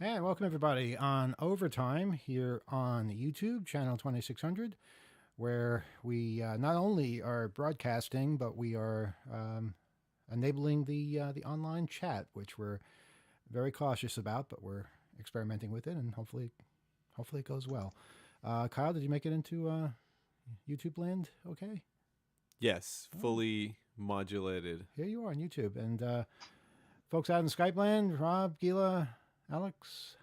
And welcome everybody on Overtime here on YouTube, channel 2600, where we not only are broadcasting, but we are enabling the online chat, which we're very cautious about, but we're experimenting with it, and hopefully it goes well. Kyle, did you make it into YouTube land? Okay, Yes, oh, fully modulated. here you are on YouTube, and folks out in Skype land, Rob, Gila, Alex.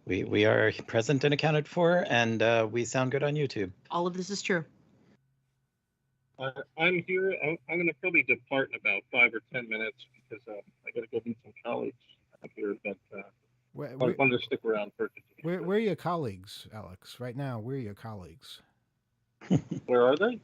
We are present and accounted for, and we sound good on YouTube. All of this is true. I'm here. I'm going to probably depart in about 5 or 10 minutes because I got to go meet some colleagues up here. But Where, I where, wanted to stick around for. where are your colleagues, Alex? Right now, where are your colleagues? Where are they?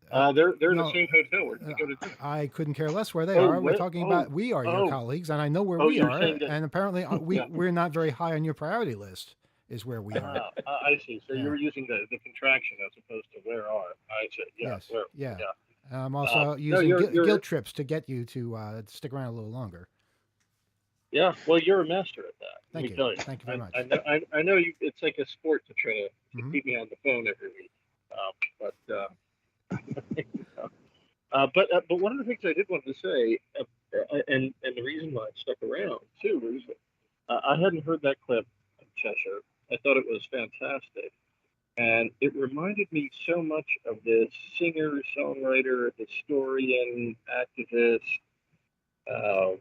They're in the No, same hotel. Where did they go to dinner? I couldn't care less where they Oh, are. We're where? talking Oh, about we are your oh, colleagues, and I know where oh! we You're are. saying that? And apparently, Yeah. we're not very high on your priority list. Is where we are. I see. So Yeah. you're using the contraction as opposed to where are. I see. Yeah. Yes. Where? Yeah. Yeah. I'm also No, using you're. guilt trips to get you to stick around a little longer. Yeah. Well, you're a master at that. Let Thank me you. tell you. Thank you very much. I know you. It's like a sport to try to Mhm. keep me on the phone every week. But one of the things I did want to say, and the reason why I stuck around too was I hadn't heard that clip of Cheshire. I thought it was fantastic, and it reminded me so much of this singer, songwriter, historian, activist, uh,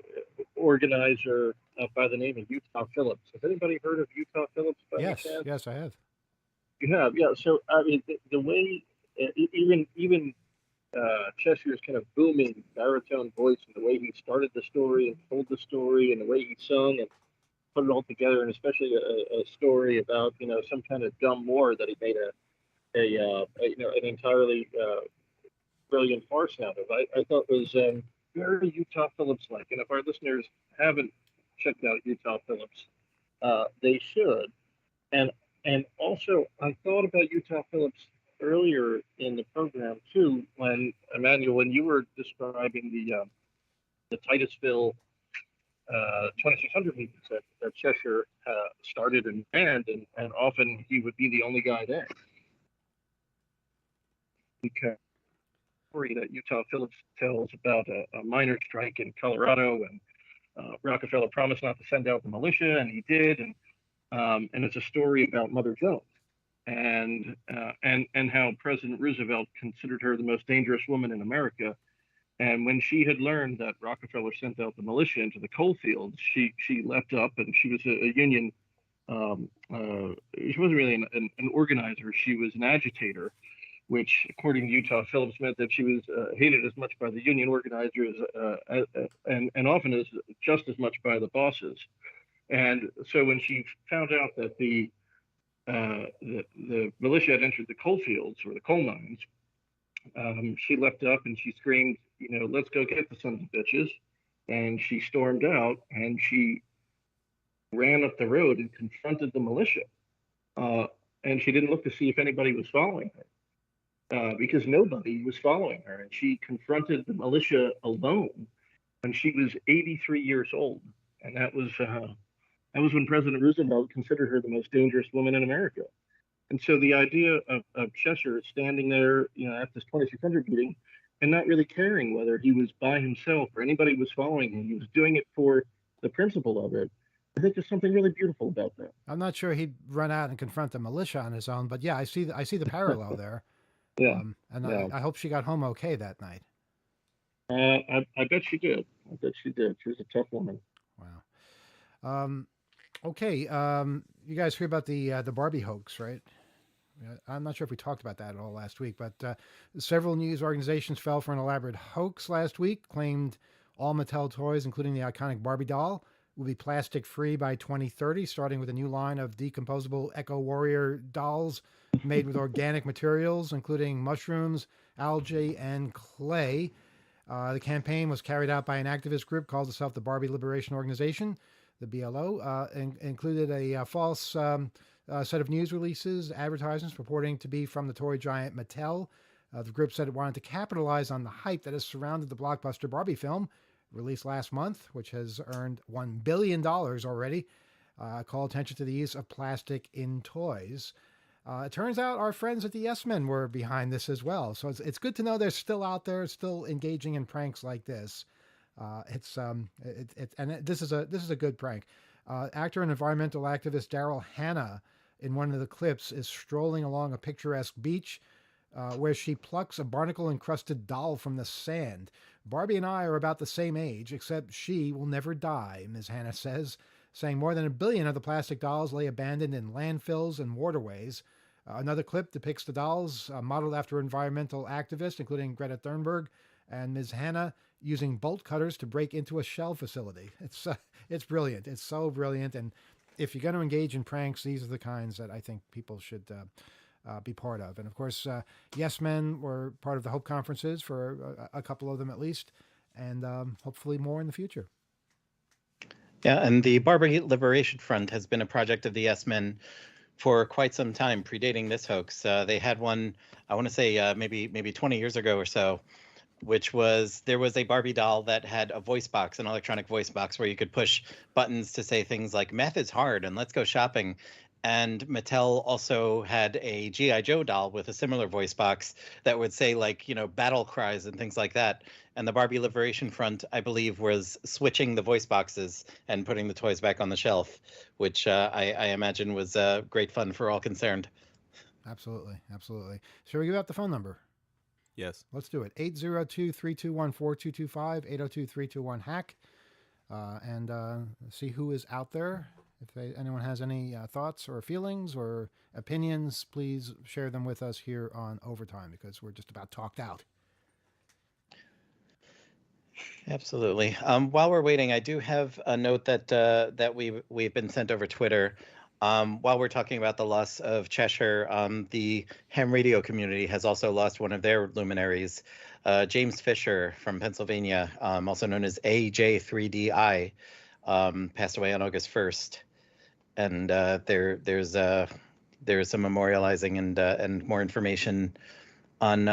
organizer by the name of Utah Phillips. Has anybody heard of Utah Phillips by any Yes. chance? Yes, I have. You have, yeah. So I mean, the way even Cheshire's kind of booming baritone voice and the way he started the story and told the story and the way he sung and put it all together, and especially a story about some kind of dumb war that he made an entirely brilliant farce out of. I thought was very Utah Phillips like, and if our listeners haven't checked out Utah Phillips, they should. And and also, I thought about Utah Phillips earlier in the program too, when Emmanuel, when you were describing the Titusville 2600 meetings that Cheshire started and ran, and often he would be the only guy there because story that Utah Phillips tells about a minor strike in Colorado, and Rockefeller promised not to send out the militia, and he did, and it's a story about Mother Jones and how President Roosevelt considered her the most dangerous woman in America. And when she had learned that Rockefeller sent out the militia into the coal fields, she leapt up, and she was a union. She wasn't really an organizer; she was an agitator, which, according to Utah Phillips, meant that she was hated as much by the union organizers and often as just as much by the bosses. And so when she found out that the militia had entered the coal fields or the coal mines, she leapt up and she screamed, let's go get the sons of bitches. And she stormed out and she ran up the road and confronted the militia. Uh, and she didn't look to see if anybody was following her because nobody was following her. And she confronted the militia alone when she was 83 years old. And that was when President Roosevelt considered her the most dangerous woman in America. And so the idea of Cheshire standing there, at this 2600 meeting and not really caring whether he was by himself or anybody was following him, he was doing it for the principle of it. I think there's something really beautiful about that. I'm not sure he'd run out and confront the militia on his own, but yeah, I see the parallel there. Yeah, And yeah. I hope she got home okay that night. I bet she did. I bet she did. She was a tough woman. Wow. Okay. You guys hear about the Barbie hoax, right? I'm not sure if we talked about that at all last week, but several news organizations fell for an elaborate hoax last week, claimed all Mattel toys, including the iconic Barbie doll, will be plastic free by 2030, starting with a new line of decomposable Echo Warrior dolls made with organic materials, including mushrooms, algae, and clay. The campaign was carried out by an activist group called itself the Barbie Liberation Organization, the BLO, and included a false set of news releases, advertisements purporting to be from the toy giant Mattel. The group said it wanted to capitalize on the hype that has surrounded the blockbuster Barbie film, released last month, which has earned $1 billion already. call attention to the use of plastic in toys. It turns out our friends at the Yes Men were behind this as well. So it's good to know they're still out there, still engaging in pranks like this. This is a good prank. Actor and environmental activist Daryl Hannah, in one of the clips, is strolling along a picturesque beach where she plucks a barnacle-encrusted doll from the sand. Barbie and I are about the same age, except she will never die, Ms. Hannah says, saying more than 1 billion of the plastic dolls lay abandoned in landfills and waterways. Another clip depicts the dolls modeled after environmental activists, including Greta Thunberg, and Ms. Hannah using bolt cutters to break into a shell facility. It's brilliant. It's so brilliant. And if you're going to engage in pranks, these are the kinds that I think people should be part of. And of course, Yes Men were part of the Hope conferences for a couple of them at least, and hopefully more in the future. Yeah, and the Barbary Liberation Front has been a project of the Yes Men for quite some time, predating this hoax. They had one, I want to say maybe 20 years ago or so, which was, there was a Barbie doll that had a voice box, an electronic voice box, where you could push buttons to say things like "meth is hard" and "let's go shopping." And Mattel also had a G.I. Joe doll with a similar voice box that would say, like, you know, battle cries and things like that. And the Barbie Liberation Front, I believe, was switching the voice boxes and putting the toys back on the shelf, which I imagine was great fun for all concerned. Absolutely. Absolutely. Shall we give out the phone number? Yes. Let's do it. 802-321-4225, 802-321-HACK, and see who is out there. If anyone has any thoughts or feelings or opinions, please share them with us here on Overtime, because we're just about talked out. Absolutely. While we're waiting, I do have a note that we've been sent over Twitter. While we're talking about the loss of Cheshire, the ham radio community has also lost one of their luminaries, James Fisher from Pennsylvania, also known as AJ3DI, passed away on August 1st. And there's some memorializing and more information on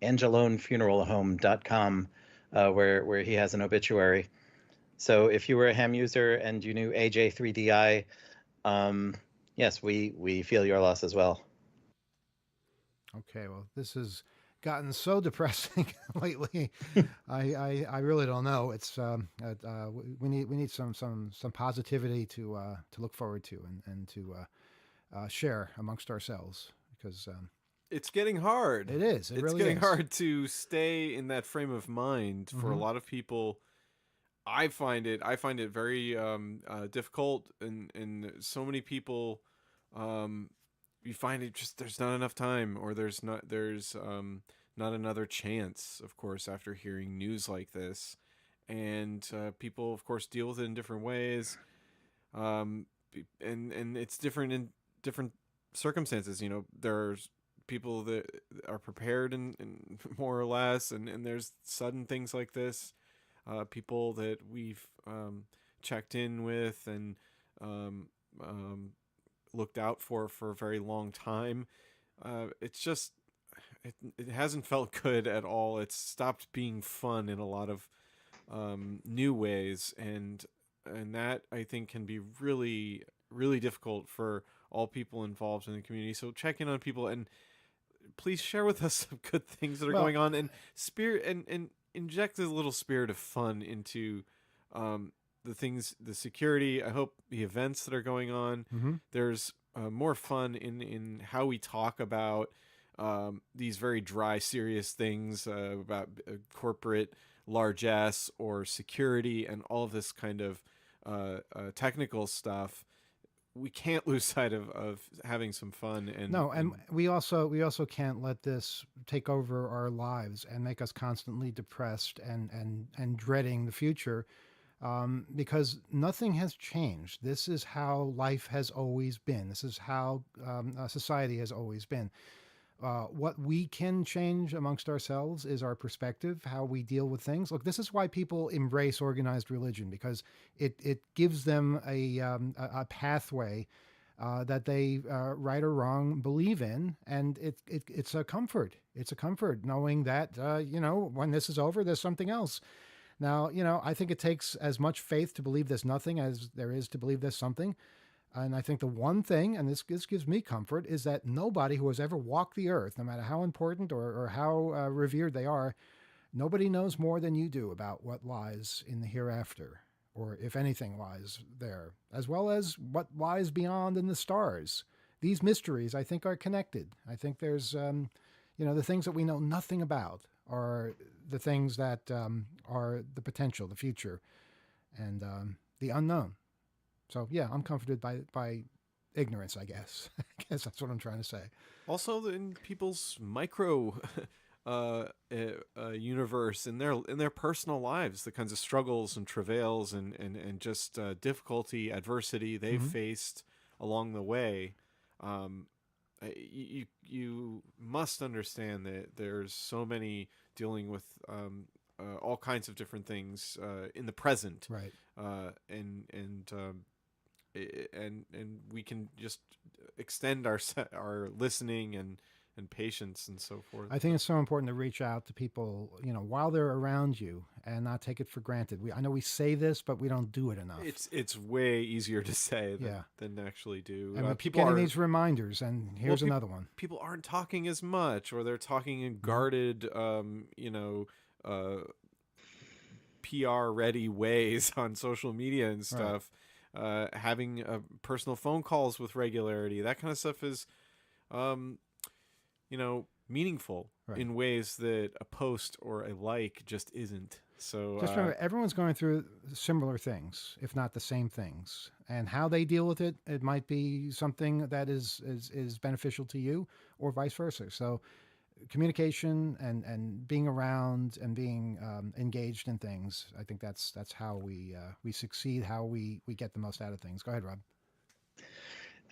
angelonefuneralhome.com, where he has an obituary. So if you were a ham user and you knew AJ3DI, yes, we feel your loss as well. Okay, well, this has gotten so depressing lately. I really don't know. It's we need some positivity to look forward to and to share amongst ourselves, because It's getting hard. it is. It It's really getting is. hard to stay in that frame of mind for a lot of people. I find it very difficult, and so many people, you find it just, there's not enough time, or there's not another chance, of course, after hearing news like this. And people, of course, deal with it in different ways, and it's different in different circumstances. You know, there's people that are prepared and more or less, and there's sudden things like this. People that we've checked in with and looked out for a very long time. It's just, it hasn't felt good at all. It's stopped being fun in a lot of new ways, and that, I think, can be really, really difficult for all people involved in the community. So check in on people, and please share with us some good things that are going on, and inject a little spirit of fun into the things, the security. I hope the events that are going on. Mm-hmm. There's more fun in how we talk about these very dry, serious things about corporate largesse or security and all of this kind of technical stuff. We can't lose sight of having some fun. And we also can't let this take over our lives and make us constantly depressed and dreading the future, because nothing has changed. This is how life has always been. This is how society has always been. What we can change amongst ourselves is our perspective, how we deal with things. Look, this is why people embrace organized religion, because it gives them a pathway that they, right or wrong, believe in, and it's a comfort. It's a comfort knowing that when this is over, there's something else. Now, I think it takes as much faith to believe there's nothing as there is to believe there's something. And I think the one thing, and this gives me comfort, is that nobody who has ever walked the earth, no matter how important or how revered they are, nobody knows more than you do about what lies in the hereafter, or if anything lies there, as well as what lies beyond in the stars. These mysteries, I think, are connected. I think there's, the things that we know nothing about are the things that are the potential, the future, and the unknown. So yeah, I'm comforted by ignorance, I guess. I guess that's what I'm trying to say. Also, in people's micro universe, in their personal lives, the kinds of struggles and travails and just difficulty, adversity they've faced along the way. You must understand that there's so many dealing with all kinds of different things in the present, right? And we can just extend our listening and patience and so forth. I think it's so important to reach out to people, while they're around you and not take it for granted. I know we say this, but we don't do it enough. It's way easier to say than actually do. And we keep getting these reminders, and here's another one. People aren't talking as much, or they're talking in guarded, PR-ready ways on social media and stuff. Right. Having personal phone calls with regularity, that kind of stuff is, meaningful in ways that a post or a like just isn't. So just remember, everyone's going through similar things, if not the same things, and how they deal with it. It might be something that is beneficial to you, or vice versa. So communication and being around and being engaged in things, I think that's how we succeed, how we get the most out of things. Go ahead, Rob.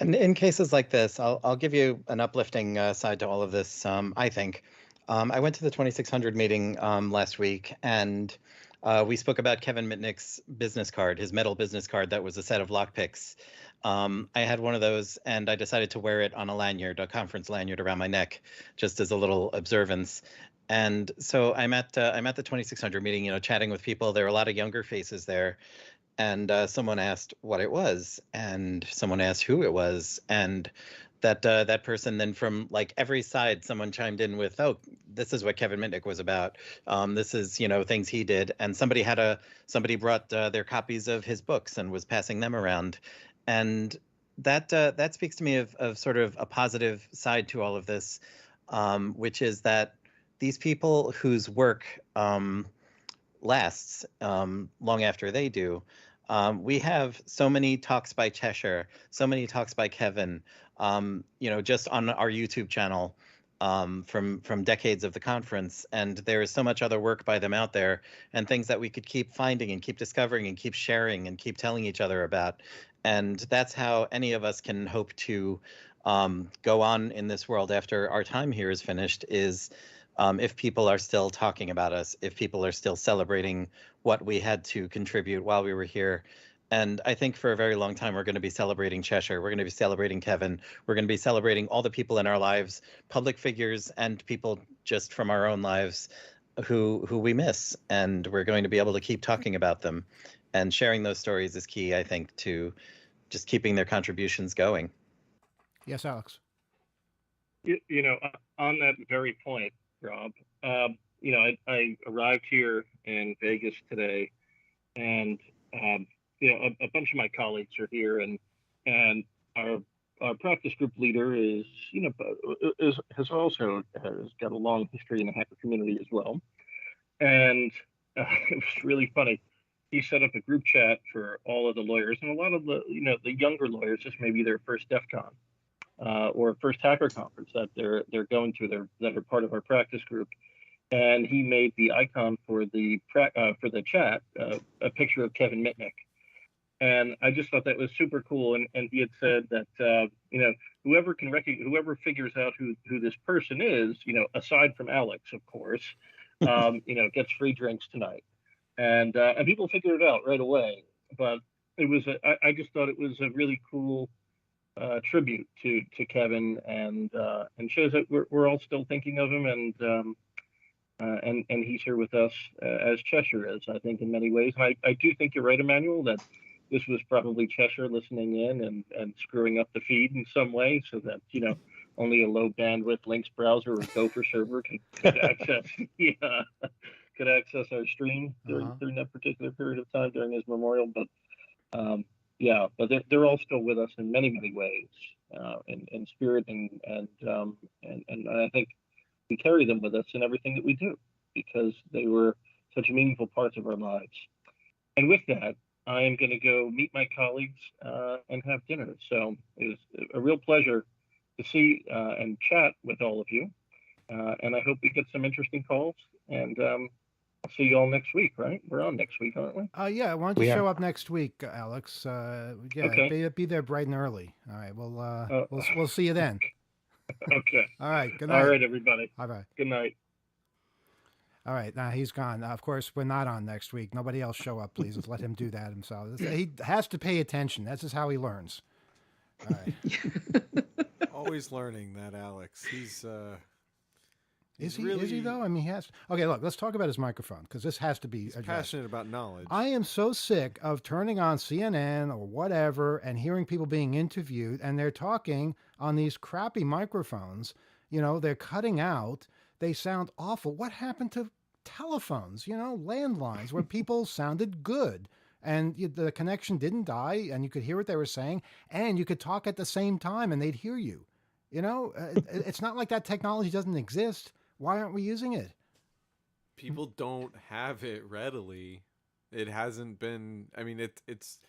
And in cases like this, I'll give you an uplifting side to all of this. I think I went to the 2600 meeting last week, and we spoke about Kevin Mitnick's business card, his metal business card that was a set of lockpicks. I had one of those, and I decided to wear it on a lanyard, a conference lanyard around my neck, just as a little observance. And so I'm at the 2600 meeting, chatting with people. There were a lot of younger faces there. And someone asked what it was, and someone asked who it was, and that person then from like every side, someone chimed in with, "Oh, this is what Kevin Mitnick was about. This is things he did." And somebody brought their copies of his books and was passing them around, and that speaks to me of sort of a positive side to all of this, which is that these people whose work lasts long after they do. We have so many talks by Cheshire, so many talks by Kevin, just on our YouTube channel from decades of the conference. And there is so much other work by them out there, and things that we could keep finding and keep discovering and keep sharing and keep telling each other about. And that's how any of us can hope to go on in this world after our time here is finished, is if people are still talking about us, if people are still celebrating what we had to contribute while we were here. And I think for a very long time, we're going to be celebrating Cheshire. We're going to be celebrating Kevin. We're going to be celebrating all the people in our lives, public figures and people just from our own lives who we miss. And we're going to be able to keep talking about them. And sharing those stories is key, I think, to just keeping their contributions going. Yes, Alex. On that very point, Rob, I arrived here in Vegas today, and a bunch of my colleagues are here, and our practice group leader has got a long history in the hacker community as well, and it was really funny. He set up a group chat for all of the lawyers, and a lot of the younger lawyers, this may be their first DEF CON. Or first hacker conference that they're going to, that are part of our practice group, and he made the icon for the chat a picture of Kevin Mitnick, and I just thought that was super cool. And he had said that whoever figures out who this person is, aside from Alex, of course, gets free drinks tonight, and people figured it out right away. But it was I just thought it was a really cool tribute to Kevin, and shows that we're all still thinking of him, and and he's here with us as Cheshire is, I think, in many ways. And I do think you're right, Emmanuel, that this was probably Cheshire listening in and screwing up the feed in some way, so that only a low bandwidth Lynx browser or Gopher server could access could access our stream during that particular period of time during his memorial. But yeah, but they're all still with us in many ways, in spirit, and I think we carry them with us in everything that we do because they were such meaningful parts of our lives. And with that, I am going to go meet my colleagues and have dinner. So it was a real pleasure to see and chat with all of you. And I hope we get some interesting calls. And I'll see you all next week, right? We're on next week, aren't we? Yeah. Why don't you show up next week, Alex? Yeah, okay. be there bright and early. All right. We'll see you then. Okay. All right. Good night. All right, everybody. Bye. Good night. All right. Now he's gone. Of course, we're not on next week. Nobody else show up, please. Let's let him do that himself. He has to pay attention. That's just how he learns. All right. Always learning that, Alex. He's Is he? really, Is he though? I mean, he has. Okay, look. Let's talk about his microphone because this has to be addressed. passionate about knowledge. I am so sick of turning on CNN or whatever and hearing people being interviewed and they're talking on these crappy microphones. They're cutting out. They sound awful. What happened to telephones? Landlines where people sounded good and the connection didn't die and you could hear what they were saying and you could talk at the same time and they'd hear you. It's not like that technology doesn't exist. Why aren't we using it? People don't have it readily. It hasn't been. I mean, it's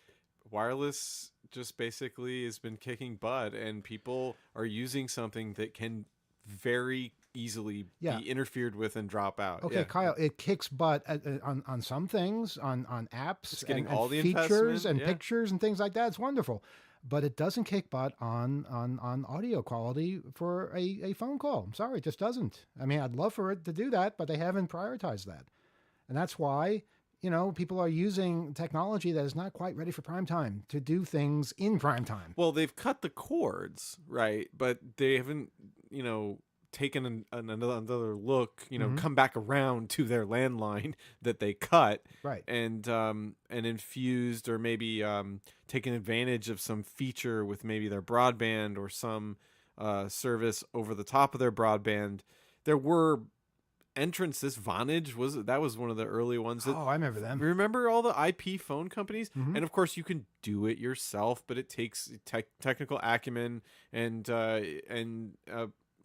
wireless. Just basically has been kicking butt, and people are using something that can very easily be interfered with and drop out. Okay, Kyle, it kicks butt on some things, on apps, it's getting and all the features and yeah. pictures and things like that. It's wonderful. But it doesn't kick butt on audio quality for a phone call. I'm sorry, it just doesn't. I mean, I'd love for it to do that, but they haven't prioritized that. And that's why, people are using technology that is not quite ready for prime time to do things in prime time. Well, they've cut the cords, right? But they haven't, taken another look, come back around to their landline that they cut, right? And infused or maybe taken advantage of some feature with maybe their broadband or some service over the top of their broadband. There were entrants. This Vonage was one of the early ones. That, I remember them. Remember all the IP phone companies? Mm-hmm. And of course you can do it yourself, but it takes technical acumen and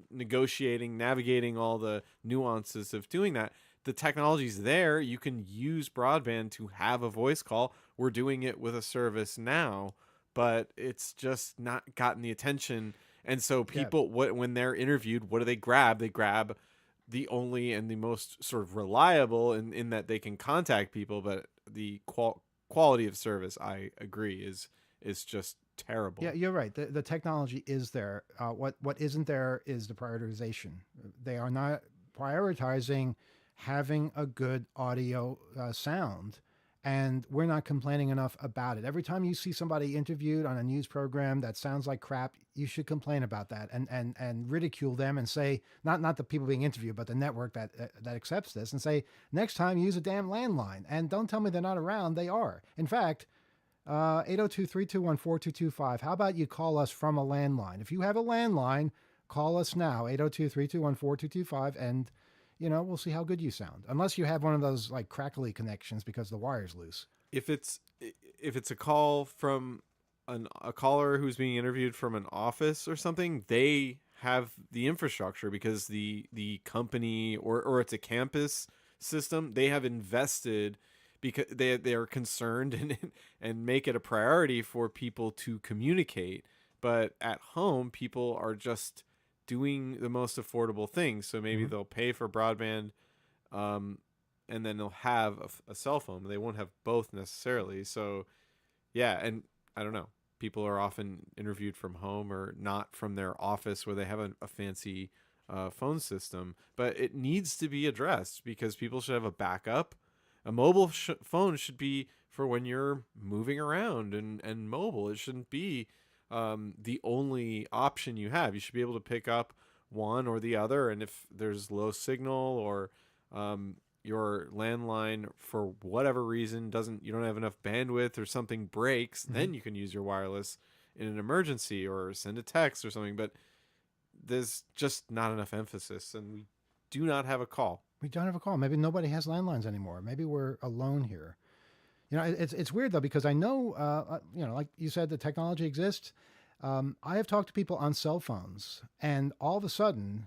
negotiating, navigating all the nuances of doing that. The technology's there. You can use broadband to have a voice call. We're doing it with a service now, but it's just not gotten the attention. And so people, when they're interviewed, what do they grab? They grab the only and the most sort of reliable in that they can contact people, but the quality of service, I agree, is just terrible. Yeah, you're right. The technology is there. What isn't there is the prioritization. They are not prioritizing having a good audio sound, and we're not complaining enough about it. Every time you see somebody interviewed on a news program that sounds like crap, you should complain about that and ridicule them and say, not the people being interviewed, but the network that accepts this, and say, next time use a damn landline. And don't tell me they're not around. They are. In fact, 802-321-4225. How about you call us from a landline? If you have a landline, call us now, 802-321-4225, and we'll see how good you sound. Unless you have one of those like crackly connections because the wire's loose. If it's a call from a caller who's being interviewed from an office or something, they have the infrastructure because the company or it's a campus system. They have invested because they are concerned and make it a priority for people to communicate. But at home, people are just doing the most affordable things. So maybe they'll pay for broadband, and then they'll have a cell phone. They won't have both necessarily. So yeah, and I don't know. People are often interviewed from home or not from their office where they have a fancy phone system. But it needs to be addressed because people should have a backup. A mobile phone should be for when you're moving around and mobile. It shouldn't be the only option you have. You should be able to pick up one or the other. And if there's low signal or your landline for whatever reason you don't have enough bandwidth or something breaks, then you can use your wireless in an emergency or send a text or something. But there's just not enough emphasis, and we do not have a call. We don't have a call. Maybe nobody has landlines anymore. Maybe we're alone here. It's weird though, because I know, like you said, the technology exists. I have talked to people on cell phones, and all of a sudden,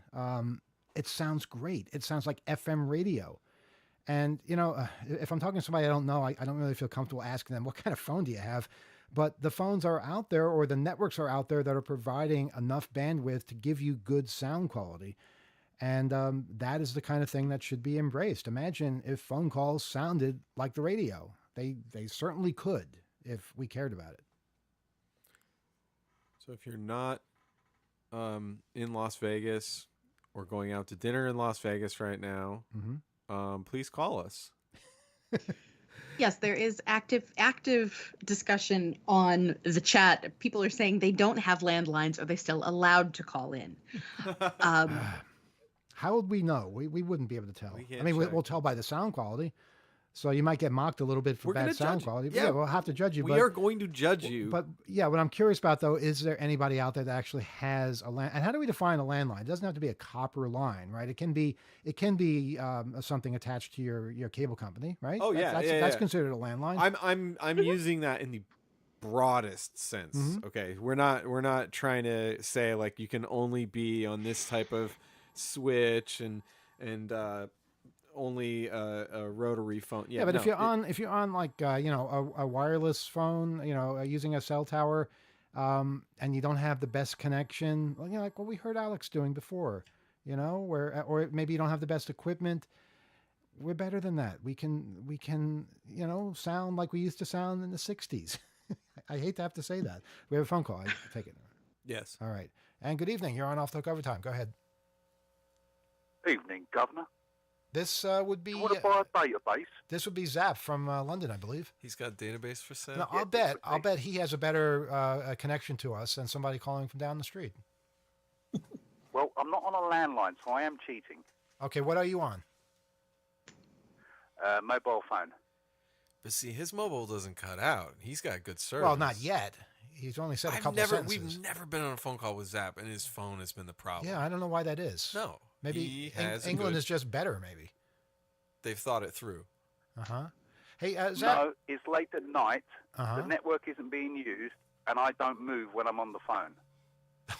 it sounds great. It sounds like FM radio. And if I'm talking to somebody I don't know, I don't really feel comfortable asking them, what kind of phone do you have? But the phones are out there, or the networks are out there that are providing enough bandwidth to give you good sound quality. And that is the kind of thing that should be embraced. Imagine if phone calls sounded like the radio. They certainly could if we cared about it. So if you're not in Las Vegas or going out to dinner in Las Vegas right now, please call us. Yes, there is active discussion on the chat. People are saying they don't have landlines. Are they still allowed to call in? How would we know? We wouldn't be able to tell. I mean, we'll tell by the sound quality. So you might get mocked a little bit for bad sound quality. Yeah, we'll have to judge you. We are going to judge you. But yeah, what I'm curious about though, is there anybody out there that actually has a land? And how do we define a landline? It doesn't have to be a copper line, right? It can be something attached to your cable company, right? Oh that's considered a landline. I'm using that in the broadest sense. Okay, we're not trying to say like you can only be on this type of switch and only a rotary phone. Yeah, but if you're on like a wireless phone, using a cell tower, and you don't have the best connection, like what we heard Alex doing before, or maybe you don't have the best equipment. We're better than that. We can sound like we used to sound in the '60s. I hate to have to say that. We have a phone call. I take it. Yes. All right. And good evening. You're on Off the Hook Overtime. Go ahead. Evening, Governor. This would be. You want to buy a database? This would be Zap from London, I believe. He's got a database for sale. No, I'll bet he has a better connection to us than somebody calling from down the street. Well, I'm not on a landline, so I am cheating. Okay, what are you on? Mobile phone. But see, his mobile doesn't cut out. He's got good service. Well, not yet. He's only said a couple sentences. We've never been on a phone call with Zap, and his phone has been the problem. Yeah, I don't know why that is. No. Maybe England is just better, maybe. They've thought it through. Hey, Zap. No, it's late at night. The network isn't being used, and I don't move when I'm on the phone.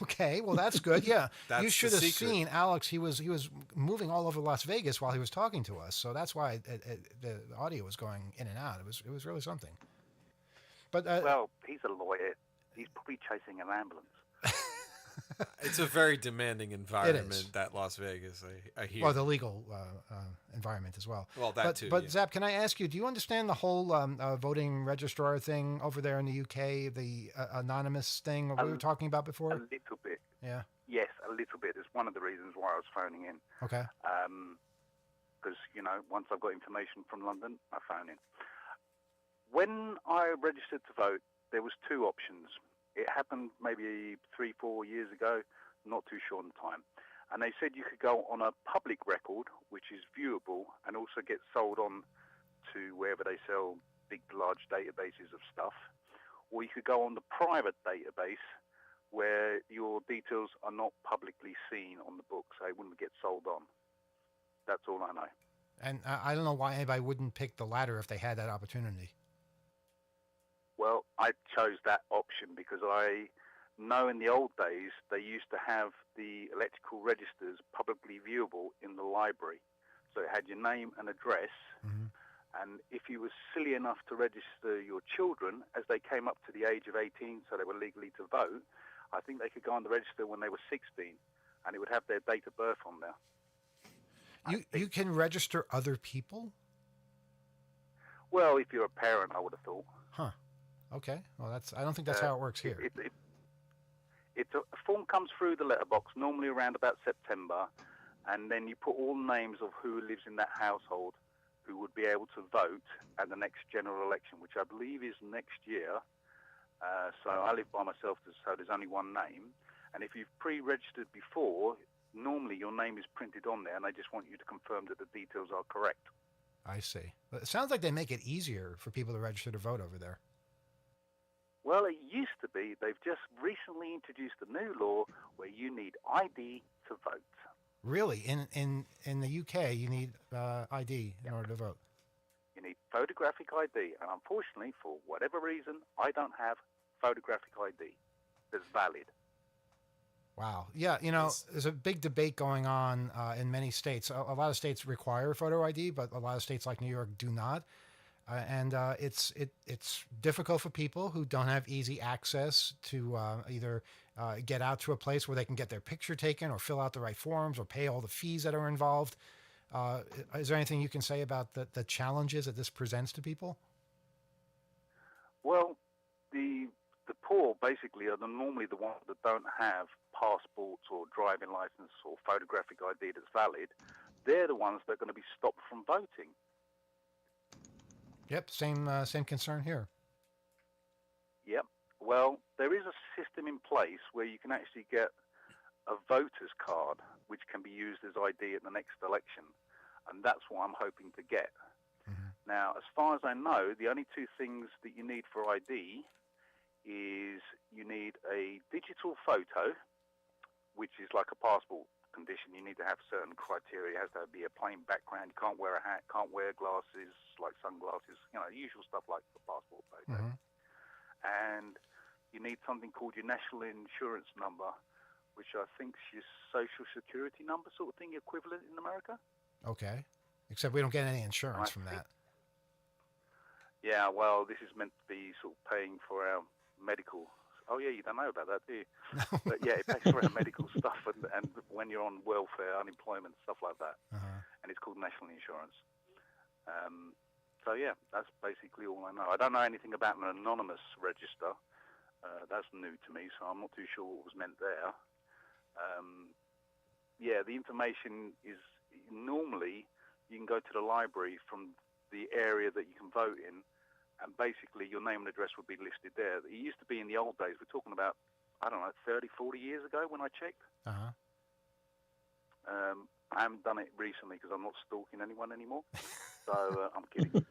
Okay, well that's good. Yeah, That's you should the have secret. seen Alex. He was moving all over Las Vegas while he was talking to us, so that's why the audio was going in and out. It was really something. But Well, he's a lawyer. He's probably chasing an ambulance. It's a very demanding environment, that Las Vegas, I hear. Well, the legal environment as well. Well, that too. But yeah. Zap, can I ask you? Do you understand the whole voting registrar thing over there in the UK, the anonymous thing we were talking about before? A little bit. Yeah. Yes, a little bit. It's one of the reasons why I was phoning in. Okay. Because, once I've got information from London, I phone in. When I registered to vote, there was two options. It happened maybe 3-4 years ago, not too sure on the time. And they said you could go on a public record, which is viewable, and also get sold on to wherever they sell big, large databases of stuff. Or you could go on the private database, where your details are not publicly seen on the book, so they wouldn't get sold on. That's all I know. And I don't know why anybody wouldn't pick the latter if they had that opportunity. Well, I chose that option because I know in the old days they used to have the electrical registers publicly viewable in the library. So it had your name and address. And if you were silly enough to register your children as they came up to the age of 18, so they were legally to vote, I think they could go on the register when they were 16, and it would have their date of birth on there. You can register other people? Well, if you're a parent, I would have thought. Huh. Okay. Well, I don't think that's how it works here. It's a form comes through the letterbox normally around about September, and then you put all the names of who lives in that household who would be able to vote at the next general election, which I believe is next year. So I live by myself, so there's only one name. And if you've pre-registered before, normally your name is printed on there, and they just want you to confirm that the details are correct. I see. It sounds like they make it easier for people to register to vote over there. Well, it used to be. They've just recently introduced a new law where you need ID to vote. Really, in the UK, you need ID in order to vote. You need photographic ID, and unfortunately, for whatever reason, I don't have photographic ID that's valid. Wow. Yeah, there's a big debate going on in many states. A lot of states require photo ID, but a lot of states like New York do not. And it's difficult for people who don't have easy access to either get out to a place where they can get their picture taken or fill out the right forms or pay all the fees that are involved. Is there anything you can say about the challenges that this presents to people? Well, the poor basically are normally the ones that don't have passports or driving license or photographic ID that's valid. They're the ones that are going to be stopped from voting. Yep, same concern here. Yep. Well, there is a system in place where you can actually get a voter's card, which can be used as ID at the next election, and that's what I'm hoping to get. Mm-hmm. Now, as far as I know, the only two things that you need for ID is you need a digital photo, which is like a passport condition. You need to have certain criteria. It has to be a plain background. You can't wear a hat, can't wear glasses, like sunglasses, usual stuff like the passport photo. Mm-hmm. And you need something called your national insurance number, which I think is your social security number sort of thing, equivalent in America. Okay. Except we don't get any insurance from that. Yeah, well, this is meant to be sort of paying for our medical. Oh, yeah, you don't know about that, do you? No. But yeah, it pays for our medical stuff and when you're on welfare, unemployment, stuff like that. Uh-huh. And it's called national insurance. So, yeah, that's basically all I know. I don't know anything about an anonymous register. That's new to me, so I'm not too sure what was meant there. Yeah, the information is normally you can go to the library from the area that you can vote in, and basically your name and address would be listed there. It used to be in the old days. We're talking about, 30, 40 years ago when I checked. Uh-huh. I haven't done it recently because I'm not stalking anyone anymore. So I'm kidding.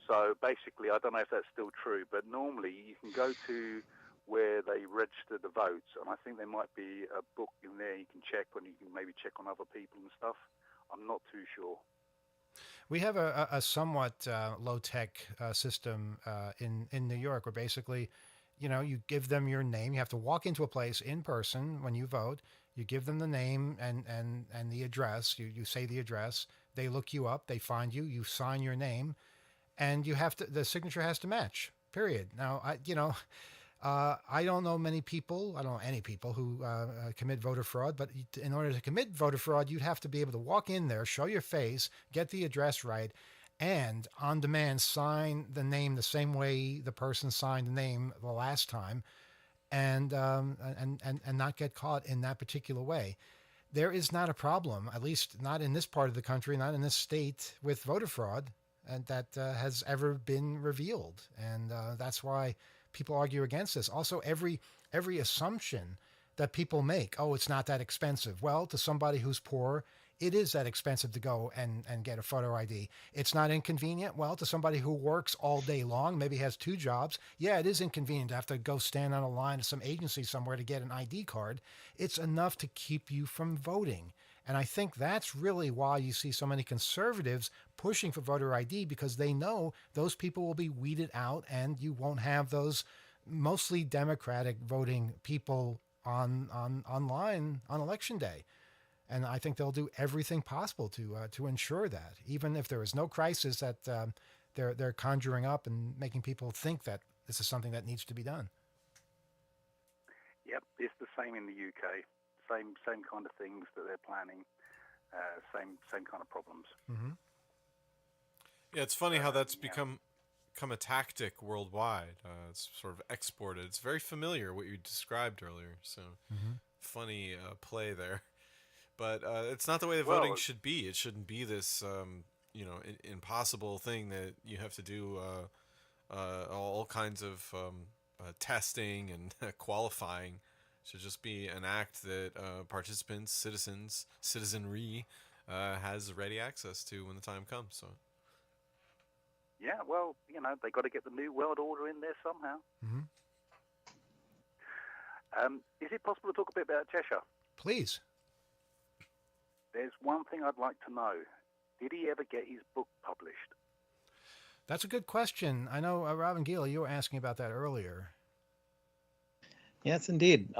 So basically, I don't know if that's still true, but normally you can go to where they register the votes, and I think there might be a book in there you can check, and you can maybe check on other people and stuff. I'm not too sure. We have a somewhat low-tech system in New York where basically, you give them your name. You have to walk into a place in person when you vote. You give them the name and the address. You say the address. They look you up. They find you. You sign your name, and the signature has to match. Period. Now, I don't know many people. I don't know any people who commit voter fraud. But in order to commit voter fraud, you'd have to be able to walk in there, show your face, get the address right, and on demand sign the name the same way the person signed the name the last time, and not get caught in that particular way. There is not a problem, at least not in this part of the country, not in this state, with voter fraud, and that has ever been revealed, and that's why people argue against this. Also, every assumption that people make, oh, it's not that expensive. Well, to somebody who's poor, it is that expensive to go and get a photo ID. It's not inconvenient. Well, to somebody who works all day long, maybe has 2 jobs, yeah, it is inconvenient to have to go stand on a line at some agency somewhere to get an ID card. It's enough to keep you from voting. And I think that's really why you see so many conservatives pushing for voter ID, because they know those people will be weeded out and you won't have those mostly Democratic voting people online on election day. And I think they'll do everything possible to ensure that, even if there is no crisis, that they're conjuring up and making people think that this is something that needs to be done. Yep, it's the same in the UK. Same kind of things that they're planning. Same kind of problems. Mm-hmm. Yeah, it's funny how that's become a tactic worldwide. It's sort of exported. It's very familiar what you described earlier. So funny play there. But it's not the way the voting should be. It shouldn't be this, impossible thing that you have to do all kinds of testing and qualifying Should just be an act that participants, citizens, citizenry has ready access to when the time comes. So Yeah, well, they got to get the New World Order in there somehow. Hmm. Is it possible to talk a bit about Cheshire? Please. There's one thing I'd like to know. Did he ever get his book published? That's a good question. I know, Robin Gill, you were asking about that earlier. Yes, indeed.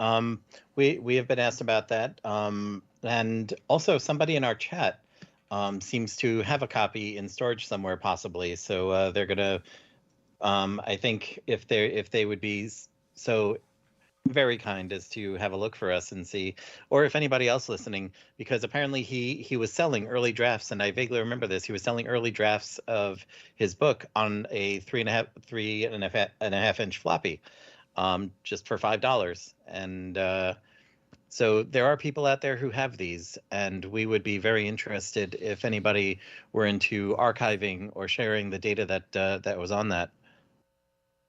We have been asked about that, and also somebody in our chat seems to have a copy in storage somewhere, possibly. So they're gonna. I think if they would be so very kind as to have a look for us and see, or if anybody else listening, because apparently he was selling early drafts, and I vaguely remember this. He was selling early drafts of his book on a 3.5 inch floppy, just for $5. And so there are people out there who have these, and we would be very interested if anybody were into archiving or sharing the data that was on that.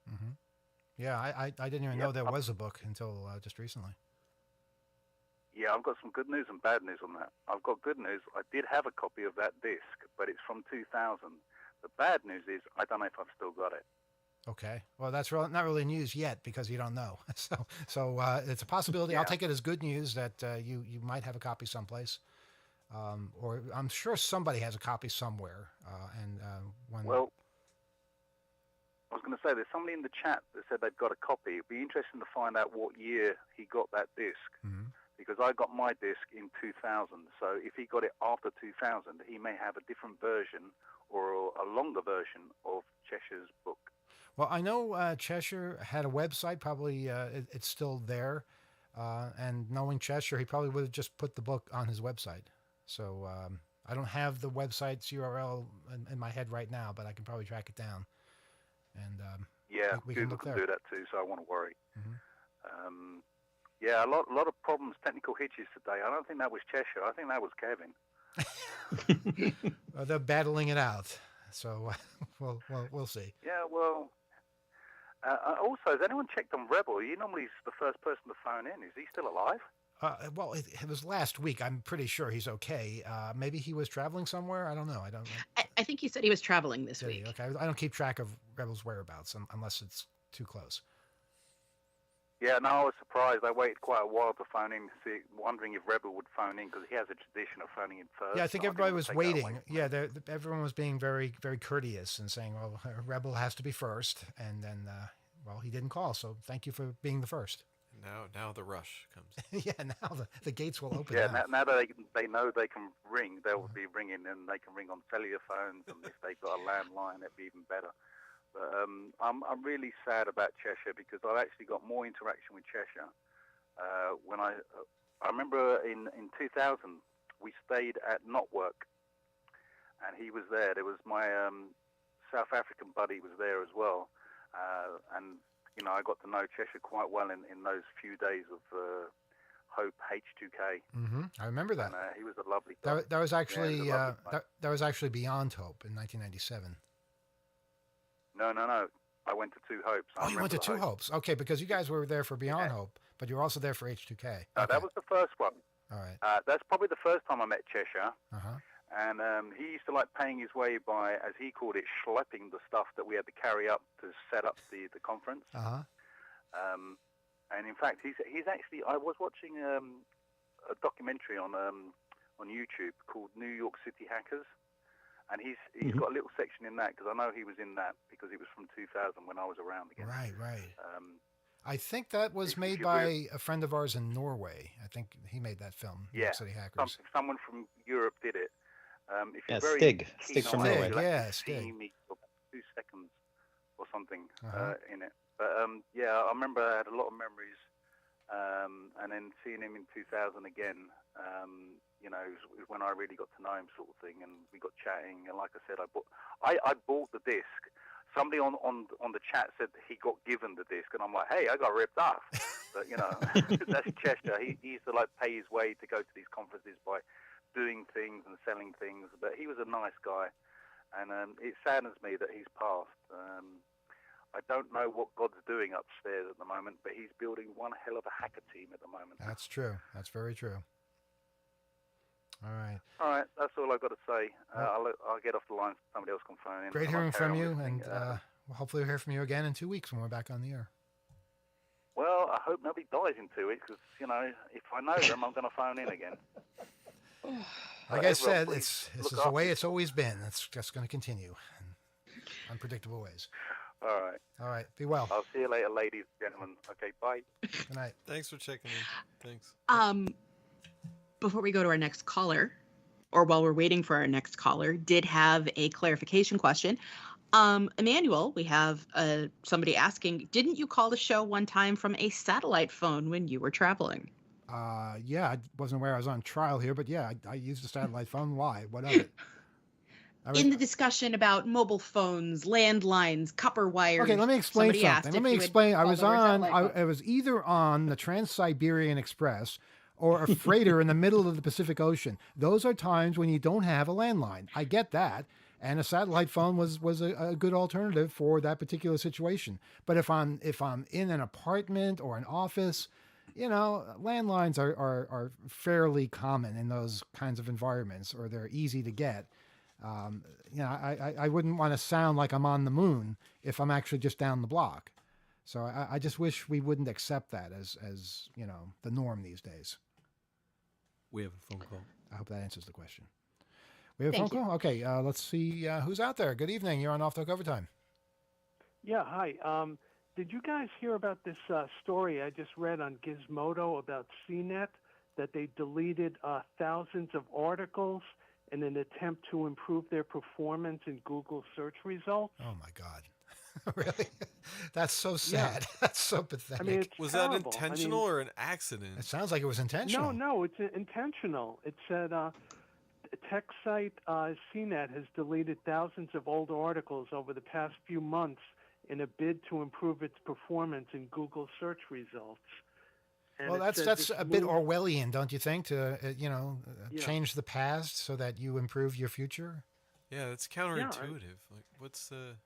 Hmm. Yeah, I didn't even know there was a book until just recently. Yeah, I've got some good news and bad news on that. I've got good news. I did have a copy of that disc, but it's from 2000. The bad news is I don't know if I've still got it. Okay. Well, that's not really news yet because you don't know. So it's a possibility. Yeah. I'll take it as good news that you might have a copy someplace, or I'm sure somebody has a copy somewhere. Well, I was going to say there's somebody in the chat that said they've got a copy. It'd be interesting to find out what year he got that disc, because I got my disc in 2000. So if he got it after 2000, he may have a different version or a longer version of Cheshire's book. Well, I know Cheshire had a website. Probably it's still there. And knowing Cheshire, he probably would have just put the book on his website. So I don't have the website's URL in my head right now, but I can probably track it down. And yeah, we can Google look can there. do that too, so I won't worry. Mhm. Yeah, a lot of problems, technical hitches today. I don't think that was Cheshire. I think that was Kevin. They're battling it out. So we'll see. Yeah, well. Also, has anyone checked on Rebel? He normally is the first person to phone in. Is he still alive? Well, it was last week. I'm pretty sure he's okay. Maybe he was traveling somewhere. I don't know. I think he said he was traveling this Did he? week. Okay. I don't keep track of Rebel's whereabouts unless it's too close. Yeah, no, I was surprised. I waited quite a while to phone in, wondering if Rebel would phone in, because he has a tradition of phoning in first. Yeah, I think so everybody didn't was take that away waiting. from Yeah, him. everyone was being very, very courteous and saying, well, Rebel has to be first. And then, well, he didn't call. So thank you for being the first. now the rush comes. Yeah, now the gates will open. Yeah, now that they know they can ring, they'll be ringing, and they can ring on cellular phones, and if they've got a landline, it'd be even better. But I'm really sad about Cheshire, because I've actually got more interaction with Cheshire. When I remember in 2000, we stayed at Knotwork, and he was there. There was my South African buddy was there as well, and I got to know Cheshire quite well in those few days of Hope H2K. I remember that. And he was a lovely guy. That was actually he was a lovely guy. that was actually Beyond Hope in 1997. No. I went to Two Hopes. Oh, you went to Two Hopes. Okay, because you guys were there for Beyond Hope, but you were also there for H2K. No, Okay. that was the first one. All right. That's probably the first time I met Cheshire. Uh-huh. And he used to like paying his way by, as he called it, schlepping the stuff that we had to carry up to set up the conference. Uh-huh. And in fact, he's actually. I was watching a documentary on YouTube called New York City Hackers, and he's got a little section in that, because I know he was in that because he was from 2000 when I was around again. Right. I think that was made by a friend of ours in Norway. I think he made that film, New York City Hackers. Someone from Europe did it. If Yeah, you're very Stig. keen Stig from on it, Norway. you'll Yeah, actually see Stig. me for 2 seconds or something Uh-huh. in it. But yeah, I remember I had a lot of memories, and then seeing him in 2000 again. It was when I really got to know him, sort of thing, and we got chatting. And like I said, I bought the disc. Somebody on the chat said he got given the disc, and I'm like, hey, I got ripped off. But that's Cheshire. He used to like pay his way to go to these conferences by doing things and selling things. But he was a nice guy, and it saddens me that he's passed. I don't know what God's doing upstairs at the moment, but he's building one hell of a hacker team at the moment. That's true. That's very true. All right. All right, that's all I've got to say. I'll get off the line so somebody else can phone in. Great I'll hearing carry from on you, listening. and hopefully we'll hear from you again in 2 weeks when we're back on the air. Well, I hope nobody dies in 2 weeks, because, you know, if I know them, I'm going to phone in again. Like I said, please it's look this is the after way it's always been. It's just going to continue in unpredictable ways. All right. All right. Be well. I'll see you later, ladies and gentlemen. Okay, bye. Good night. Thanks for checking in. Thanks. Before we go to our next caller, or while we're waiting for our next caller, did have a clarification question. Emmanuel, we have somebody asking, didn't you call the show one time from a satellite phone when you were traveling? Yeah, I wasn't aware I was on trial here, but yeah, I used a satellite phone. Why? What of it? In the discussion about mobile phones, landlines, copper wires. Okay, let me explain somebody asked something. Let if me you had explain. I called was over a on. satellite phone. I was either on the Trans-Siberian Express or a freighter in the middle of the Pacific Ocean. Those are times when you don't have a landline. I get that, and a satellite phone was a good alternative for that particular situation. But if I'm in an apartment or an office, you know, landlines are fairly common in those kinds of environments, or they're easy to get. You know, I wouldn't want to sound like I'm on the moon if I'm actually just down the block. So I just wish we wouldn't accept that as you know, the norm these days. We have a phone call. I hope that answers the question. We have a Thank phone call? Okay, let's see who's out there. Good evening. You're on Off Talk Overtime. Yeah, hi. Did you guys hear about this story I just read on Gizmodo about CNET, that they deleted thousands of articles in an attempt to improve their performance in Google search results? Oh, my God. Really? That's so sad. Yeah. That's so pathetic. I mean, it's Was that terrible. intentional or an accident? It sounds like it was intentional. No, it's intentional. It said tech site CNET has deleted thousands of old articles over the past few months in a bid to improve its performance in Google search results. And Well, it that's said that's this a bit move- Orwellian, don't you think? To Yeah. change the past so that you improve your future. Yeah, it's counterintuitive. Like, what's the?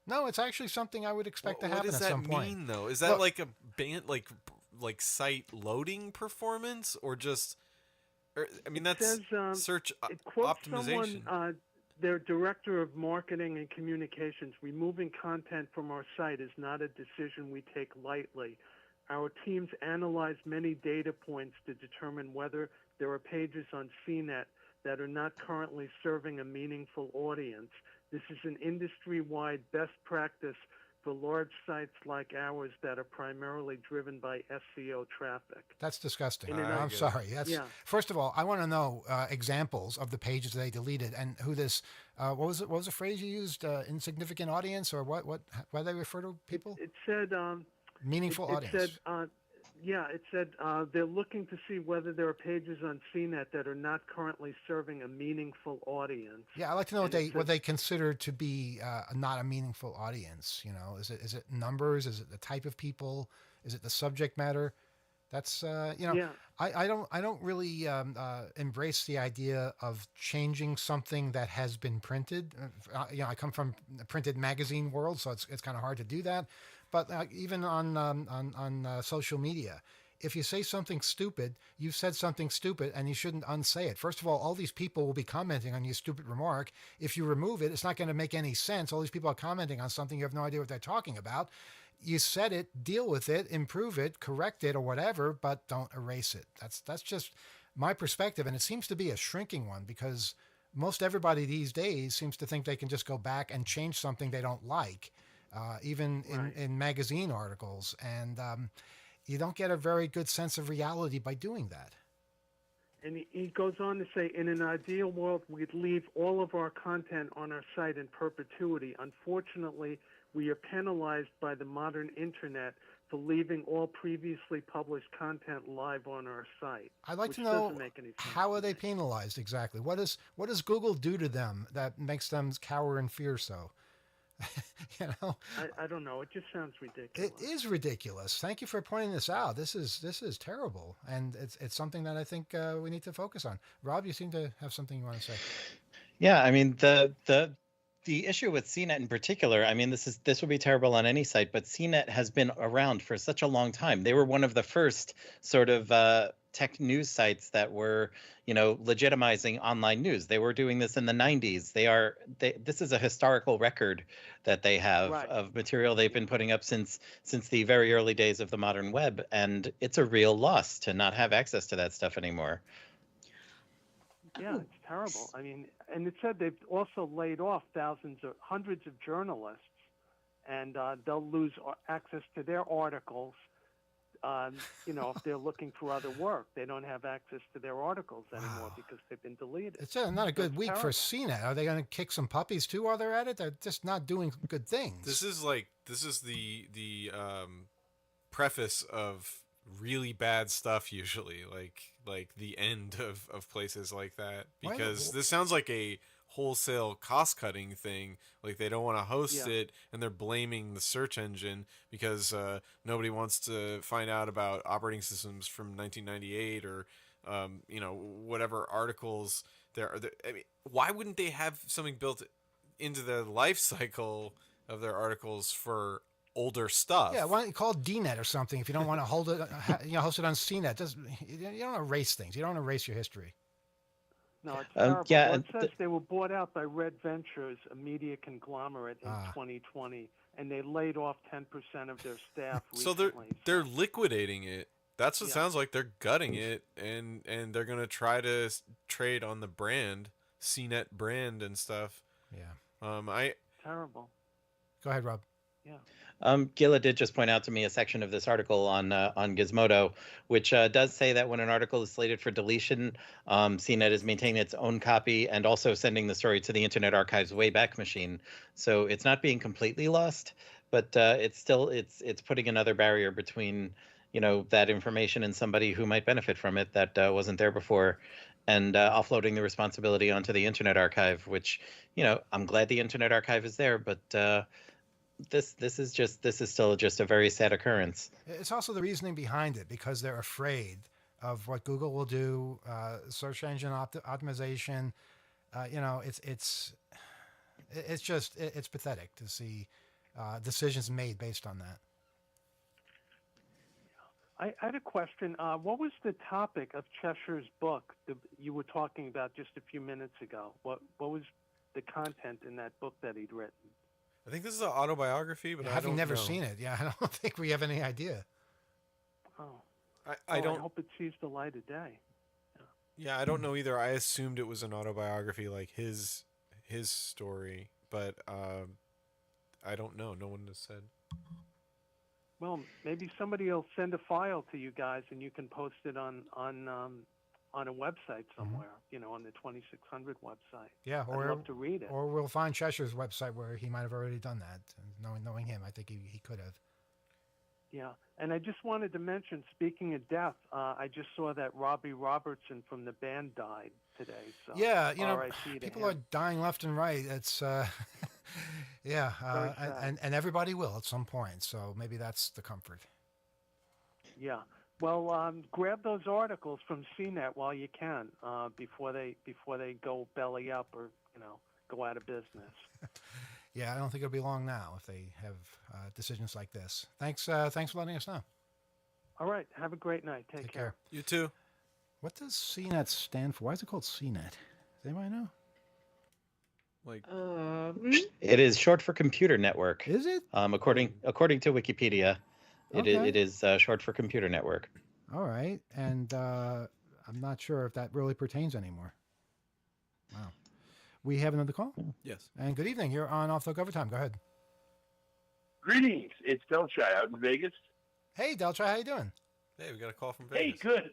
No, it's actually something I would expect to What happen does at that some point. mean, though? Is that Well- like a band, like site loading performance, or just? Or, I mean, that's says, search It quotes optimization. someone, their director of marketing and communications, removing content from our site is not a decision we take lightly. Our teams analyze many data points to determine whether there are pages on CNET that are not currently serving a meaningful audience. This is an industry-wide best practice for large sites like ours that are primarily driven by SEO traffic. That's disgusting. In an I'm idea. sorry. That's Yeah. First of all, I want to know examples of the pages they deleted and who this. What was it? What was the phrase you used? Insignificant audience, or what? Why they refer to people? It said Meaningful it audience. said it said they're looking to see whether there are pages on CNET that are not currently serving a meaningful audience. Yeah, I'd like to know and what it what said- they consider to be not a meaningful audience. You know, is it numbers? Is it the type of people? Is it the subject matter? That's Yeah. I don't really embrace the idea of changing something that has been printed. I come from the printed magazine world, so it's kind of hard to do that. But even on social media, if you say something stupid, you've said something stupid, and you shouldn't unsay it. First of all these people will be commenting on your stupid remark. If you remove it, it's not going to make any sense. All these people are commenting on something you have no idea what they're talking about. You said it, deal with it, improve it, correct it, or whatever, but don't erase it. That's just my perspective, and it seems to be a shrinking one because most everybody these days seems to think they can just go back and change something they don't like, even Right. in magazine articles, and you don't get a very good sense of reality by doing that. And he goes on to say, in an ideal world, we'd leave all of our content on our site in perpetuity. Unfortunately, we are penalized by the modern internet for leaving all previously published content live on our site. I'd like which to know doesn't make any sense how are to they me. penalized exactly? What does Google do to them that makes them cower in fear so? You know, I don't know. It just sounds ridiculous. it is ridiculous. Thank you for pointing this out. This is terrible, and it's something that I think we need to focus on. Rob, you seem to have something you want to say. Yeah, I mean the The issue with CNET in particular, I mean, this would be terrible on any site, but CNET has been around for such a long time. They were one of the first sort of tech news sites that were, legitimizing online news. They were doing this in the 90s. This is a historical record that they have Right. of material they've been putting up since the very early days of the modern web, and it's a real loss to not have access to that stuff anymore. Yeah, it's terrible. I mean, and it said they've also laid off hundreds of journalists, and they'll lose access to their articles. If they're looking for other work, they don't have access to their articles anymore Wow. because they've been deleted. It's not a good it's week for terrible. CNET. Are they going to kick some puppies too while they're at it? They're just not doing good things. This is the preface of really bad stuff usually, like the end of places like that, Why- because this sounds like a wholesale cost cutting thing. Like they don't want to host Yeah. it, and they're blaming the search engine because nobody wants to find out about operating systems from 1998 or whatever articles there are. I mean, why wouldn't they have something built into the life cycle of their articles for older stuff? Yeah, why don't you call it DNet or something if you don't want to hold it, host it on CNET? You don't erase things. You don't erase your history. No, it's Um, terrible. yeah, Well, and it says they were bought out by Red Ventures, a media conglomerate, in Ah. 2020, and they laid off 10% of their staff So recently. they're liquidating it. That's what Yeah. sounds like. They're gutting it, and they're gonna try to trade on the brand, CNET brand and stuff. Yeah. I Terrible. Go ahead, Rob. Yeah. Gila did just point out to me a section of this article on Gizmodo, which does say that when an article is slated for deletion, CNET is maintaining its own copy and also sending the story to the Internet Archive's Wayback Machine. So it's not being completely lost, but it's putting another barrier between that information and somebody who might benefit from it that wasn't there before, and offloading the responsibility onto the Internet Archive, which I'm glad the Internet Archive is there, but this is still just a very sad occurrence. It's also the reasoning behind it because they're afraid of what Google will do, search engine optimization. It's pathetic to see decisions made based on that. I had a question. What was the topic of Cheshire's book that you were talking about just a few minutes ago? What was the content in that book that he'd written? think this is an autobiography, but Having never know. seen it, I don't think we have any idea. Oh, I don't. I hope it sees the light of day. Yeah, I don't know either. I assumed it was an autobiography, like his story, but I don't know. No one has said. Well, maybe somebody will send a file to you guys, and you can post it on a website somewhere. On the 2600 website. Yeah, I'd love to read it. Or we'll find Cheshire's website where he might have already done that. Knowing him, I think he could have. Yeah, and I just wanted to mention, speaking of death, I just saw that Robbie Robertson from the band died today. So Yeah, R.I.P. to people him. are dying left and right. It's yeah, Very sad. and everybody will at some point. So maybe that's the comfort. Yeah. Well, grab those articles from CNET while you can before they go belly up or go out of business. Yeah, I don't think it'll be long now if they have decisions like this. Thanks for letting us know. All right. Have a great night. Take care. You too. What does CNET stand for? Why is it called CNET? Does anybody know? Like It is short for computer network. Is it? According to Wikipedia, Okay. it is short for computer network. All right, and I'm not sure if that really pertains anymore. Wow. We have another call. yes. And good evening. You're on Off the Hook Overtime. Go ahead. Greetings. It's Delchai out in Vegas. Hey, Deltra, how you doing? Hey, we got a call from Hey, Vegas. good.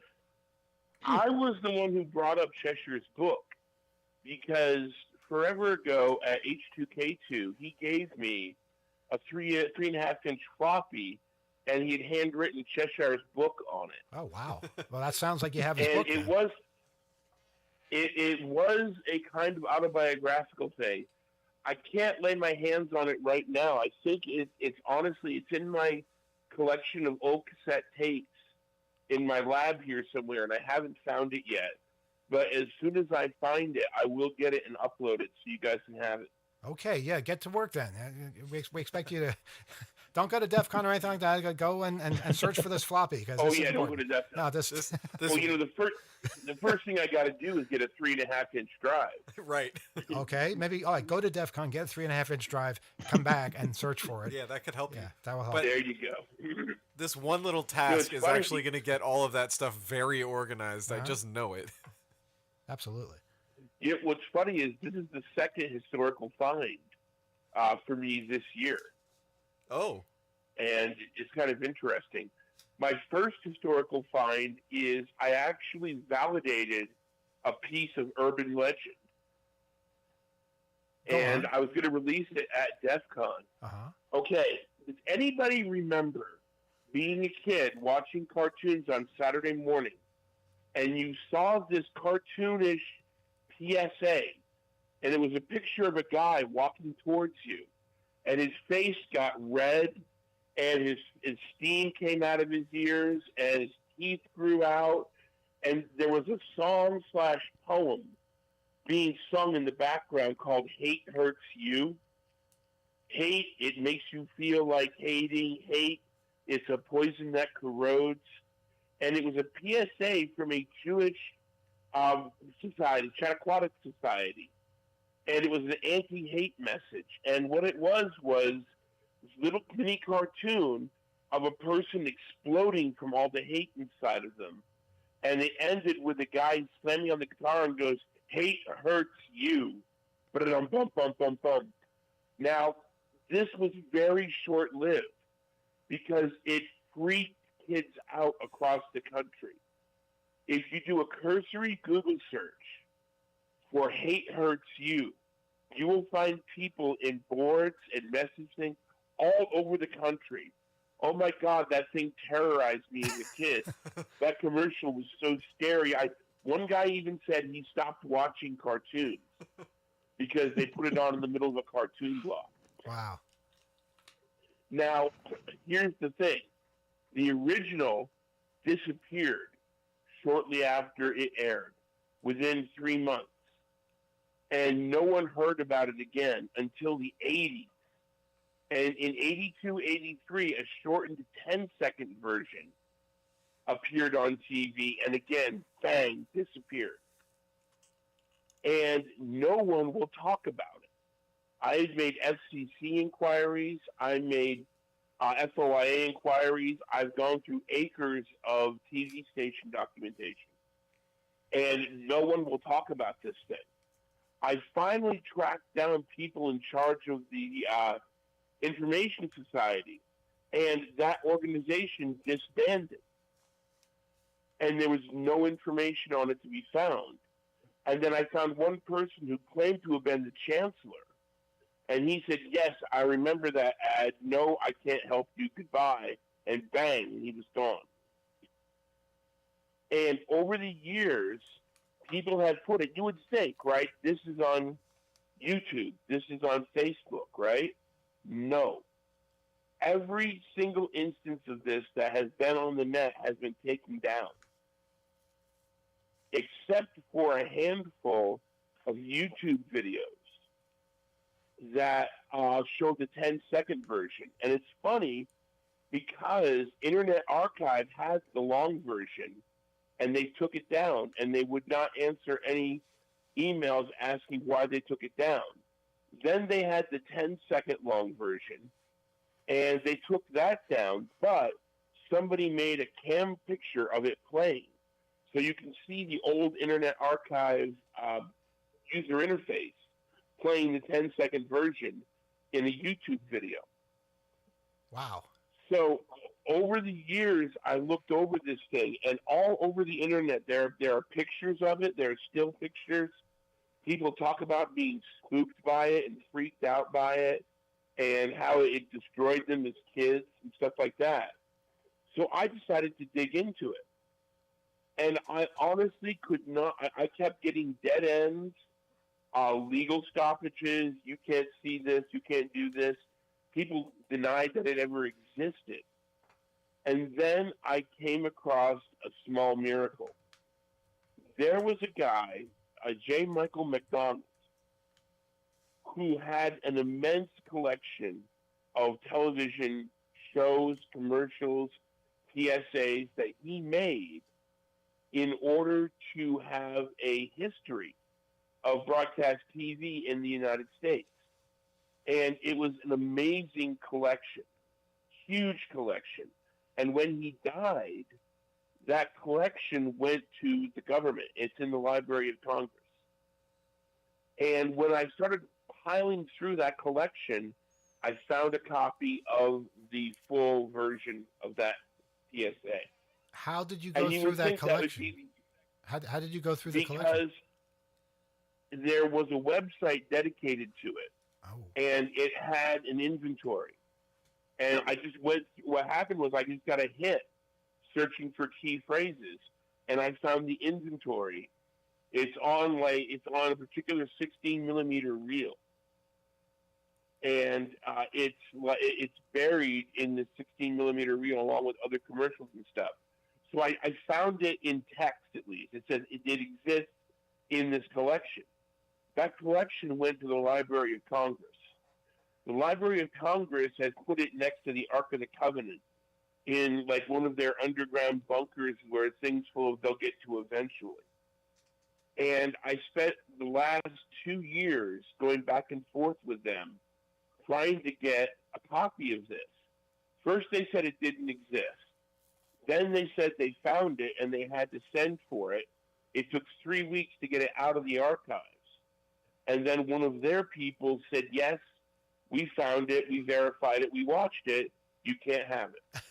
I was the one who brought up Cheshire's book because forever ago at H2K2, he gave me a 3.5-inch floppy, and he had handwritten Cheshire's book on it. Oh, wow. Well, that sounds like you have his And book. it then. was a kind of autobiographical thing. I can't lay my hands on it right now. I think it's honestly, it's in my collection of old cassette tapes in my lab here somewhere, and I haven't found it yet. But as soon as I find it, I will get it and upload it so you guys can have it. Okay, yeah, get to work then. We expect you to don't go to DEF CON or anything like that. Go and search for this floppy because Oh this yeah, is don't go important. to Death No, this, This Well, the first thing I got to do is get a 3.5-inch drive. right. okay. Maybe all right. Go to DEF CON, get a 3.5-inch drive, come back and search for it. Yeah, that could help Yeah, you. that will help. But There you go. this one little task it's is funny. actually going to get all of that stuff very organized. I Uh-huh. just know it. Absolutely. What's funny is this is the second historical find for me this year, Oh, and it's kind of interesting. My first historical find is I actually validated a piece of urban legend, Go and on. I was going to release it at DEF CON. Uh-huh. Okay, does anybody remember being a kid watching cartoons on Saturday morning, and you saw this cartoonish PSA, and it was a picture of a guy walking towards you, and his face got red, and his steam came out of his ears, and his teeth grew out, and there was a song/poem being sung in the background called "Hate Hurts You." Hate, it makes you feel like hating. Hate, it's a poison that corrodes. And it was a PSA from a Jewish society, Chautauqua Society. And it was an anti-hate message. And what it was this little mini cartoon of a person exploding from all the hate inside of them. And it ended with a guy slamming on the guitar and goes, "Hate hurts you." Bum, bum, bum, bum, bum. Now, this was very short-lived because it freaked kids out across the country. If you do a cursory Google search for "Hate Hurts You," you will find people in boards and messaging all over the country. Oh my God, that thing terrorized me as a kid. That commercial was so scary. One guy even said he stopped watching cartoons because they put it on in the middle of a cartoon block. Wow. Now, here's the thing. The original disappeared shortly after it aired, within 3 months. And no one heard about it again until the 80s. And in 82, 83, a shortened 10-second version appeared on TV, and again, bang, disappeared. And no one will talk about it. I had made FCC inquiries. I made FOIA inquiries. I've gone through acres of TV station documentation. And no one will talk about this thing. I finally tracked down people in charge of the Information Society, and that organization disbanded. And there was no information on it to be found. And then I found one person who claimed to have been the chancellor. And he said, "Yes, I remember that ad. No, I can't help you. Goodbye." And bang, he was gone. And over the years, people had put it, you would think, right, this is on YouTube, this is on Facebook, right? No. Every single instance of this that has been on the net has been taken down, except for a handful of YouTube videos that show the 10-second version. And it's funny because Internet Archive has the long version, and they took it down, and they would not answer any emails asking why they took it down. Then they had the 10-second long version, and they took that down, but somebody made a cam picture of it playing. So you can see the old Internet Archive user interface playing the 10-second version in a YouTube video. Wow. So over the years, I looked over this thing, and all over the internet, there are pictures of it. There are still pictures. People talk about being spooked by it and freaked out by it, and how it destroyed them as kids and stuff like that. So I decided to dig into it. And I honestly could not, I kept getting dead ends, legal stoppages. You can't see this, you can't do this. People denied that it ever existed. And then I came across a small miracle. There was a guy, J. Michael McDonald, who had an immense collection of television shows, commercials, PSAs that he made in order to have a history of broadcast TV in the United States. And it was an amazing collection, huge collection. And when he died, that collection went to the government. It's in the Library of Congress. And when I started piling through that collection, I found a copy of the full version of that PSA. How did you go And you through would that think that would collection? be How did you go through the collection? because there was a website dedicated to it, Oh, and it had an inventory. And I just went. What happened was I just got a hit searching for key phrases, and I found the inventory. It's on a particular 16 millimeter reel, and it's buried in the 16 millimeter reel along with other commercials and stuff. So I found it in text at least. It says it did exist in this collection. That collection went to the Library of Congress. The Library of Congress has put it next to the Ark of the Covenant in like one of their underground bunkers where things they'll get to eventually. And I spent the last 2 years going back and forth with them trying to get a copy of this. First they said it didn't exist. Then they said they found it and they had to send for it. It took 3 weeks to get it out of the archives. And then one of their people said, yes, we found it, we verified it, we watched it, you can't have it.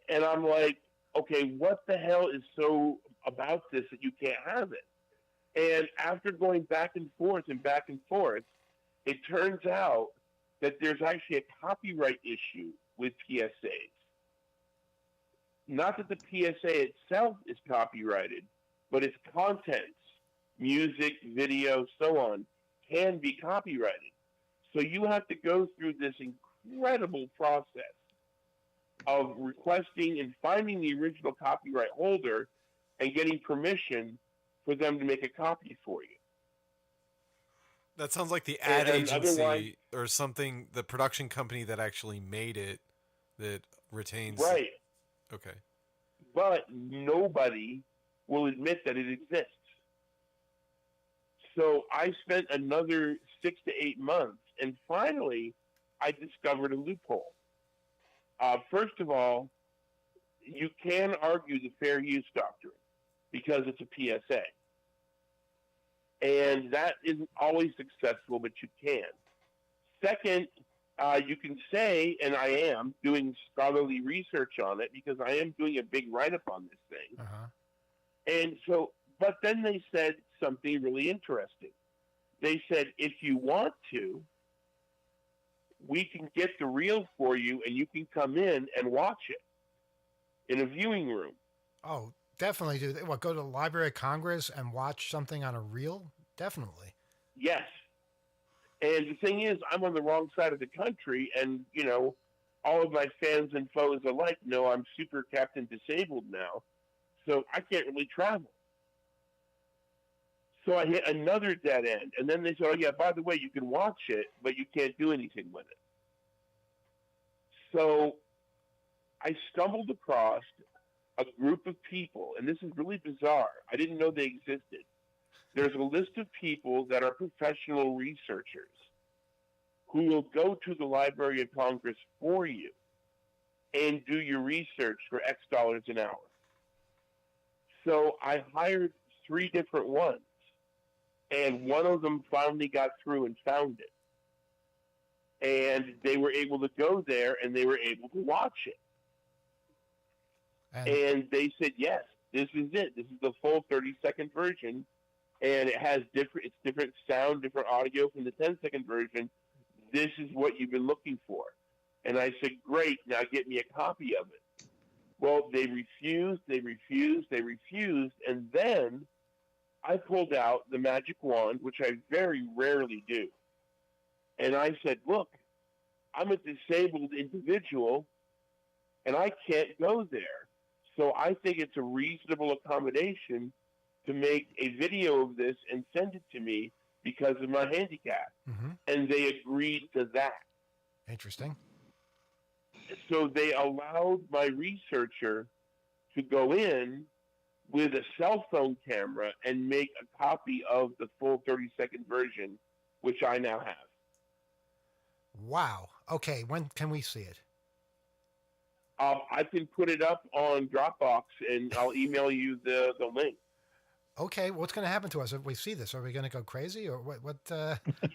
And I'm like, okay, what the hell is so about this that you can't have it? And after going back and forth, it turns out that there's actually a copyright issue with PSAs. Not that the PSA itself is copyrighted, but its contents, music, video, so on, can be copyrighted. So you have to go through this incredible process of requesting and finding the original copyright holder and getting permission for them to make a copy for you. That sounds like the ad And agency otherwise- or something, the production company that actually made it that retains. Right. Okay. But nobody will admit that it exists. So I spent another 6 to 8 months, and finally, I discovered a loophole. First of all, you can argue the fair use doctrine because it's a PSA. And that isn't always successful, but you can. Second, you can say, and I am doing scholarly research on it because I am doing a big write-up on this thing. uh-huh. And so, but then they said something really interesting. They said, if you want to, we can get the reel for you and you can come in and watch it in a viewing room. Oh, definitely do. What, go to the Library of Congress and watch something on a reel? Definitely. Yes. And the thing is, I'm on the wrong side of the country, and, you know, all of my fans and foes alike know I'm Super Captain Disabled now, so I can't really travel. So I hit another dead end, and then they said, oh, yeah, by the way, you can watch it, but you can't do anything with it. So I stumbled across a group of people, and this is really bizarre. I didn't know they existed. There's a list of people that are professional researchers who will go to the Library of Congress for you and do your research for X dollars an hour. So I hired 3 different ones, and one of them finally got through and found it. And they were able to go there and they were able to watch it. And they said, yes, this is it. This is the full 30-second version. And it has different sound, different audio from the 10-second version. This is what you've been looking for. And I said, great, now get me a copy of it. Well, they refused. And then I pulled out the magic wand, which I very rarely do. And I said, look, I'm a disabled individual, and I can't go there. So I think it's a reasonable accommodation to make a video of this and send it to me because of my handicap. Hmm. And they agreed to that. Interesting. So they allowed my researcher to go in with a cell phone camera and make a copy of the full 30-second version, which I now have. Wow. Okay. When can we see it? I can put it up on Dropbox, and I'll email you the link. Okay. What's going to happen to us if we see this? Are we going to go crazy or what?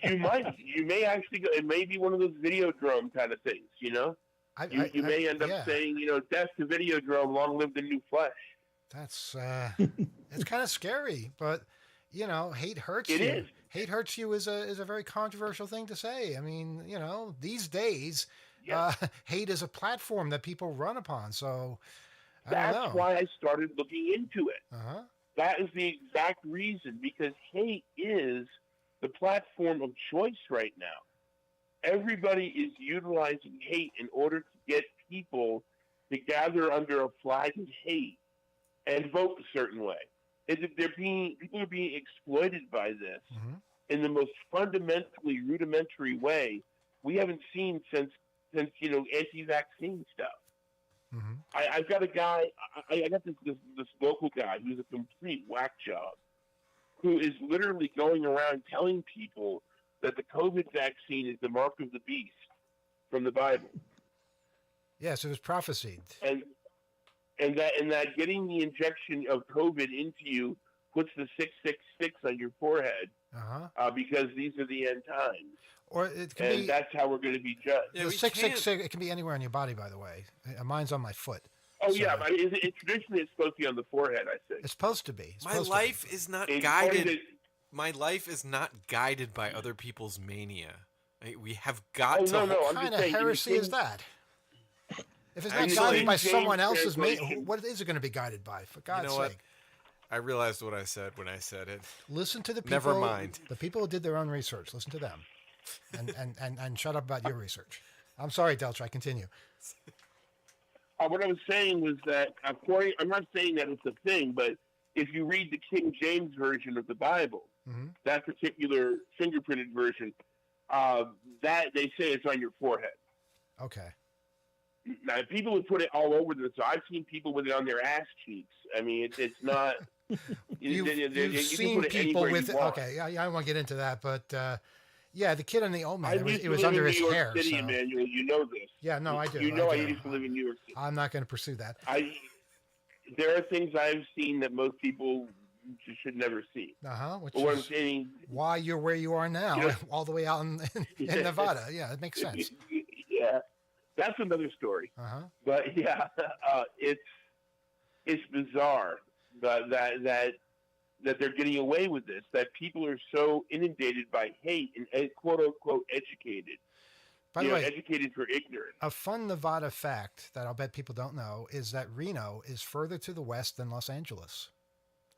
You may actually go. It may be one of those Videodrome kind of things, you know. You may end up saying, death to Videodrome, long live the new flesh. That's it's kind of scary, but hate hurts It you. is. Hate hurts you is a very controversial thing to say. I mean, these days, hate is a platform that people run upon. So I don't know. That's why I started looking into it. Uh-huh. That is the exact reason, because hate is the platform of choice right now. Everybody is utilizing hate in order to get people to gather under a flag of hate and vote a certain way. People are being exploited by this in the most fundamentally rudimentary way we haven't seen since anti-vaccine stuff. Mm-hmm. I've got a guy. I got this local guy who's a complete whack job, who is literally going around telling people that the COVID vaccine is the mark of the beast from the Bible. Yes, it was prophesied. And that getting the injection of COVID into you puts the 666 on your forehead, because these are the end times. Or it can be, that's how we're going to be judged. Yeah, the 666. It can be anywhere on your body, by the way. Mine's on my foot. Oh yeah, but traditionally it's supposed to be on the forehead. I think it's supposed to be. My life is not guided. My life is not guided by other people's mania. We have got to. No, what kind of heresy is that? If it's not guided by someone else's mania, what is it going to be guided by? For God's sake. What? I realized what I said when I said it. Listen to the people. Never mind. The people who did their own research. Listen to them, and shut up about your research. I'm sorry, Deltri. Continue. What I was saying was that, I'm not saying that it's a thing, but if you read the King James version of the Bible, that particular fingerprinted version, that they say it's on your forehead. Okay. Now, people would put it all over them. So I've seen people with it on their ass cheeks. I mean, it's not. You've seen people with it. Okay, I don't want to get into that, but the kid on the old man, it was under his hair. City, so. Emmanuel, you know this. Yeah, no, I do. I used to live in New York City. I'm not going to pursue that. There are things I've seen that most people should never see. Which is why you're where you are now, all the way out in Nevada. Yeah, it makes sense. Yeah, that's another story. But it's bizarre that they're getting away with this. That people are so inundated by hate and quote unquote educated. By the way, educated for ignorance. A fun Nevada fact that I'll bet people don't know is that Reno is further to the west than Los Angeles.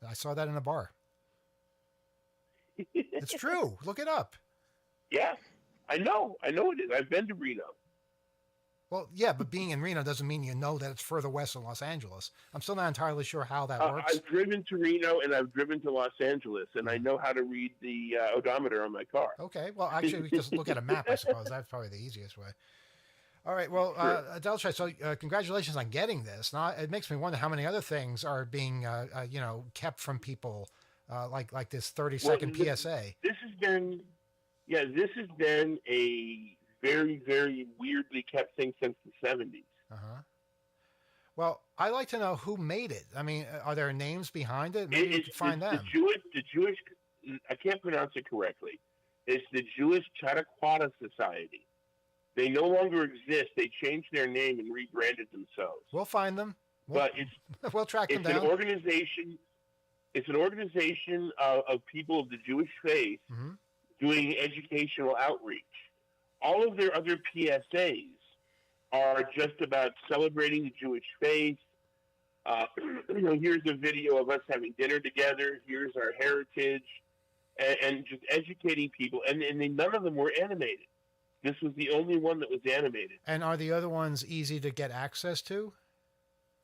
I saw that in a bar. It's true. Look it up. Yeah, I know it is. I've been to Reno. Well, yeah, but being in Reno doesn't mean you know that it's further west than Los Angeles. I'm still not entirely sure how that works. I've driven to Reno and I've driven to Los Angeles, and I know how to read the odometer on my car. Okay, well, actually, we just look at a map, I suppose. That's probably the easiest way. All right, well, Deltri, so congratulations on getting this. Now, it makes me wonder how many other things are being, kept from people, like this 30-second PSA. This has been a very, very weirdly kept thing since the 70s. Well, I'd like to know who made it. I mean, are there names behind it? Maybe we can find them. The Jewish, I can't pronounce it correctly. It's the Jewish Chautauqua Society. They no longer exist. They changed their name and rebranded themselves. We'll find them. We'll track them down. It's an organization of people of the Jewish faith doing educational outreach. All of their other PSAs are just about celebrating the Jewish faith. Here's a video of us having dinner together. Here's our heritage, and just educating people. And none of them were animated. This was the only one that was animated. And are the other ones easy to get access to?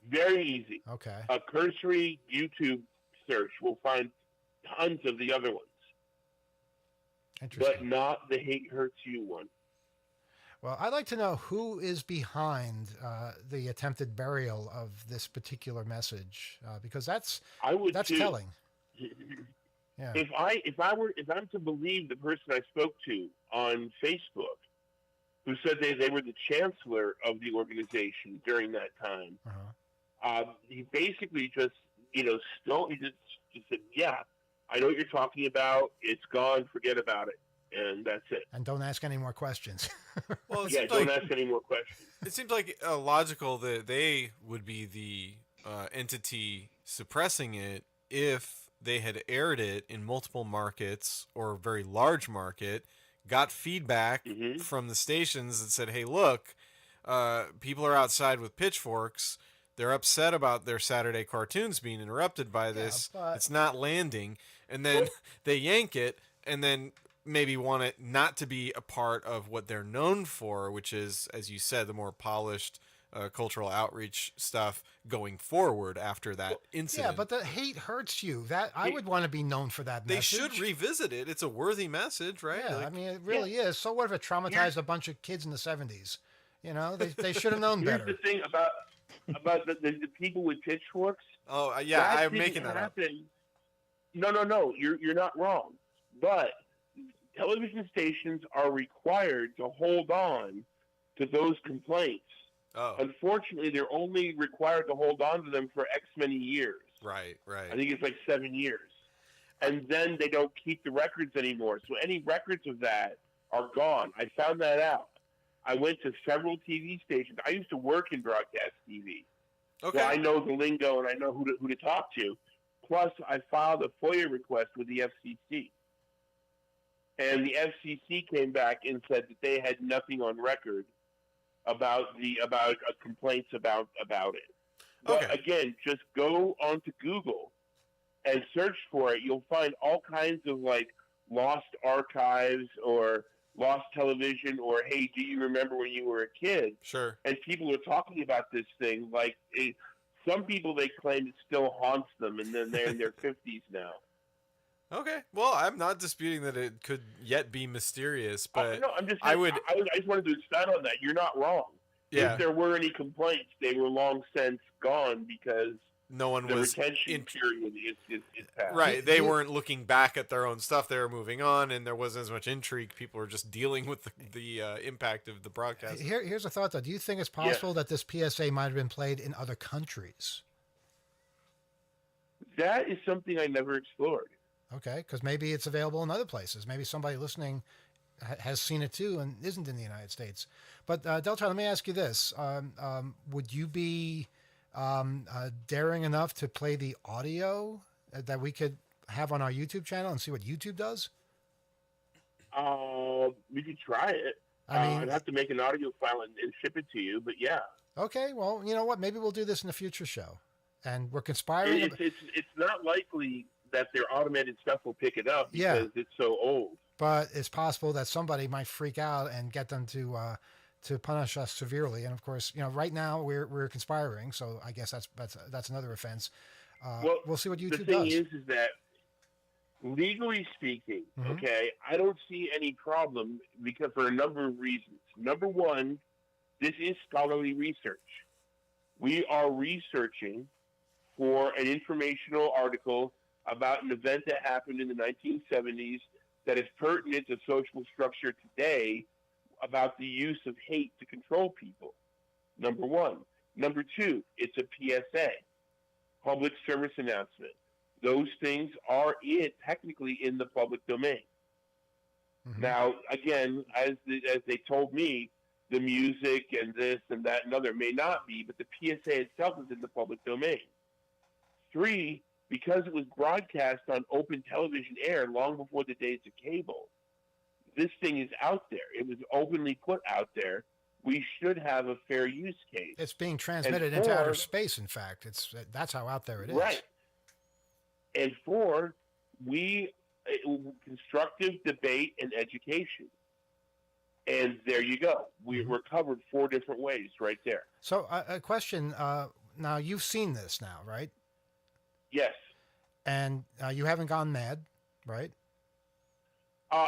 Very easy. Okay. A cursory YouTube search will find tons of the other ones. Interesting. but not the Hate Hurts You one. Well, I'd like to know who is behind the attempted burial of this particular message, because that's too. telling. Yeah. If I'm to believe the person I spoke to on Facebook, who said they were the chancellor of the organization during that time, he basically just he just said, yeah, I know what you're talking about. It's gone. Forget about it. And that's it. And don't ask any more questions. Well, don't ask any more questions. It seems like logical that they would be the entity suppressing it if they had aired it in multiple markets or a very large market, got feedback from the stations that said, hey, look, people are outside with pitchforks. They're upset about their Saturday cartoons being interrupted by this. It's not landing. And then they yank it and then maybe want it not to be a part of what they're known for, which is, as you said, the more polished cultural outreach stuff going forward after that incident. Yeah, but the hate hurts you. That I would want to be known for that they message. should revisit it. It's a worthy message, right? Yeah, I mean, it really is. So what if it traumatized a bunch of kids in the 70s? You know, they should have known better. Here's the thing about the people with pitchforks. Oh, yeah, I'm making that up. No, you're not wrong. But television stations are required to hold on to those complaints. Oh. Unfortunately, they're only required to hold on to them for X many years. Right. I think it's like 7 years. And then they don't keep the records anymore. So any records of that are gone. I found that out. I went to several TV stations. I used to work in broadcast TV. Okay. So I know the lingo and I know who to talk to. Plus, I filed a FOIA request with the FCC. And the FCC came back and said that they had nothing on record about complaints about it. But again, just go onto Google and search for it. You'll find all kinds of like lost archives or lost television or hey, do you remember when you were a kid? Sure. And people are talking about this thing like some people they claim it still haunts them, and then they're in their 50s now. Okay. Well, I'm not disputing that it could yet be mysterious, but no, I'm just saying, I just wanted to expand on that. You're not wrong. Yeah. If there were any complaints, they were long since gone because no one the was retention period is past. Right. They weren't looking back at their own stuff. They were moving on, and there wasn't as much intrigue. People were just dealing with the impact of the broadcast. Here's a thought, though. Do you think it's possible that this PSA might have been played in other countries? That is something I never explored. Okay, because maybe it's available in other places. Maybe somebody listening has seen it too and isn't in the United States. But Deltar, let me ask you this: would you be daring enough to play the audio that we could have on our YouTube channel and see what YouTube does? We could try it. I mean, I'd have to make an audio file and ship it to you. But yeah. Okay, well, you know what? Maybe we'll do this in a future show, and we're conspiring. It's not likely that their automated stuff will pick it up because it's so old. But it's possible that somebody might freak out and get them to punish us severely. And of course, right now we're conspiring, so I guess that's another offense. We'll see what YouTube does. The thing is that legally speaking, okay, I don't see any problem because for a number of reasons. Number one, this is scholarly research. We are researching for an informational article about an event that happened in the 1970s that is pertinent to social structure today about the use of hate to control people. Number one. Number two, it's a PSA, public service announcement. Those things are technically in the public domain. Now, again, as they told me, the music and this and that and other may not be, but the PSA itself is in the public domain. Three, because it was broadcast on open television air long before the days of cable, this thing is out there. It was openly put out there. We should have a fair use case. It's being transmitted into outer space, in fact. That's how out there it is. Right. And four, constructive debate and education. And there you go. We're covered 4 different ways right there. So a question, now you've seen this now, right? Yes. And you haven't gone mad, right?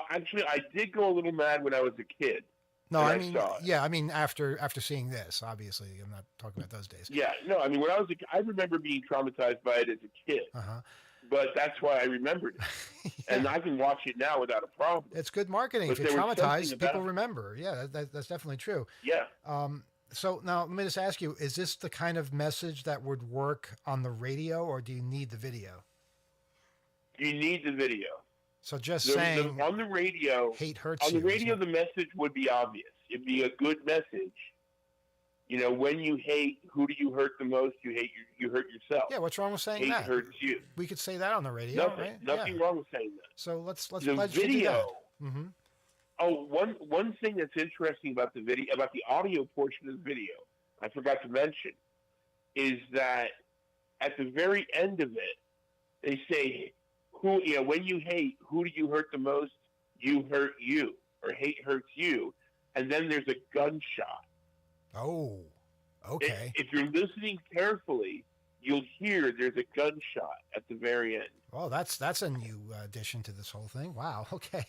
Actually, I did go a little mad when I was a kid. No, when I mean, saw it. yeah, I mean after seeing this, obviously, I'm not talking about those days. Yeah, no, I mean, when I was I remember being traumatized by it as a kid, Uh-huh. but that's why I remembered it. And I can watch it now without a problem. It's good marketing. But If you're there was something traumatized, about people it. remember. Yeah, that's definitely true. Yeah. So now let me just ask you: is this the kind of message that would work on the radio, or do you need the video? You need the video. So just The- saying on the radio, hate hurts on the you. radio, isn't the message would be obvious. It'd be a good message. You know, when you hate, who do you hurt the most? You hate you hurt yourself. it? Yeah, what's wrong with saying Hate that? hurts you. We could say that on the radio, Nothing. right? Nothing Yeah. wrong with saying that. So let's The pledge to do that. video. Mm-hmm. Oh, one thing that's interesting about the video, about the audio portion of the video, I forgot to mention, is that at the very end of it, they say, when you hate, who do you hurt the most? You hurt you, or hate hurts you, and then there's a gunshot. Oh, okay. If you're listening carefully, you'll hear there's a gunshot at the very end. Well, that's a new addition to this whole thing. Wow. Okay.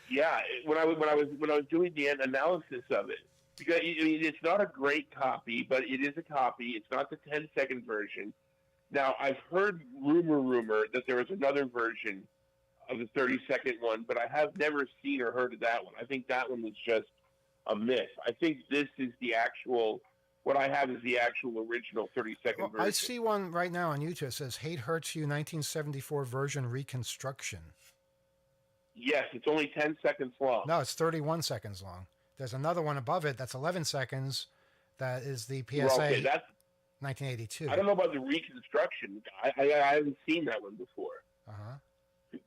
Yeah, when I was doing the analysis of it, because it's not a great copy, but it is a copy. It's not the 10-second version. Now, I've heard rumor that there was another version of the 30-second one, but I have never seen or heard of that one. I think that one was just a myth. I think this is the actual. What I have is the actual original 30-second version. I see one right now on YouTube. It says "Hate Hurts You" 1974 version reconstruction. Yes, it's only 10 seconds long. No, it's 31 seconds long. There's another one above it that's 11 seconds. That is the PSA Well, okay, that's 1982. I don't know about the reconstruction. I haven't seen that one before. Uh-huh.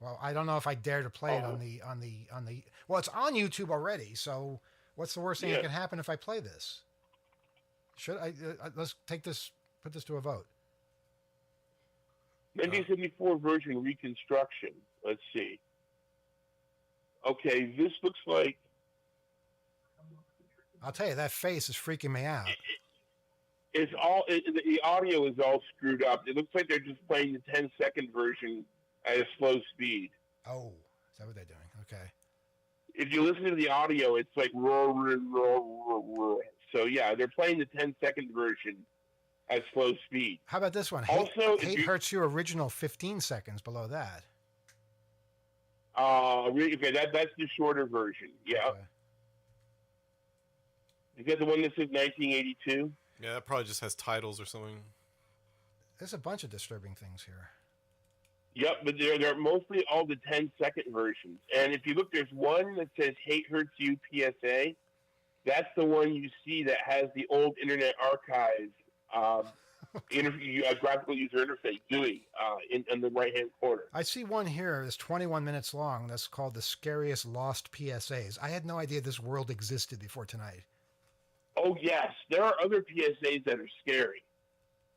Well, I don't know if I dare to play it on the. Well, it's on YouTube already. So, what's the worst thing that can happen if I play this? Should I? Let's take this. Put this to a vote. 1974 version reconstruction. Let's see. Okay, this looks like. I'll tell you, that face is freaking me out. It's all the audio is all screwed up. It looks like they're just playing the 10-second version at a slow speed. Oh, is that what they're doing? Okay. If you listen to the audio, it's like roar, roar, roar, roar. So yeah, they're playing the 10-second version at slow speed. How about this one? Also, Hate Hurts You original 15 seconds below that. Okay, that's the shorter version. Yeah. Okay. Is that the one that says 1982? Yeah, that probably just has titles or something. There's a bunch of disturbing things here. Yep, but they're mostly all the 10-second versions. And if you look, there's one that says Hate Hurts You PSA. That's the one you see that has the old Internet Archive graphical user interface GUI in the right-hand corner. I see one here that's 21 minutes long. That's called The Scariest Lost PSAs. I had no idea this world existed before tonight. Oh, yes. There are other PSAs that are scary.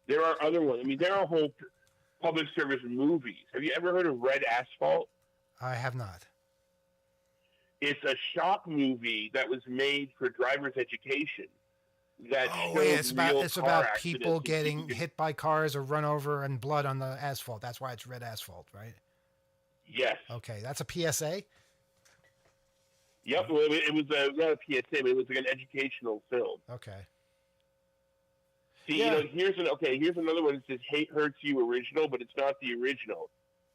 There are other ones. I mean, there are whole public service movies. Have you ever heard of Red Asphalt? I have not. It's a shock movie that was made for driver's education. That it's about accidents. people getting hit by cars or run over and blood on the asphalt. That's why it's Red Asphalt, right? Yes. Okay, that's a PSA? Yep, well, it was not a PSA, but it was like an educational film. Okay. See, here's another one that says "Hate Hurts You" original, but it's not the original.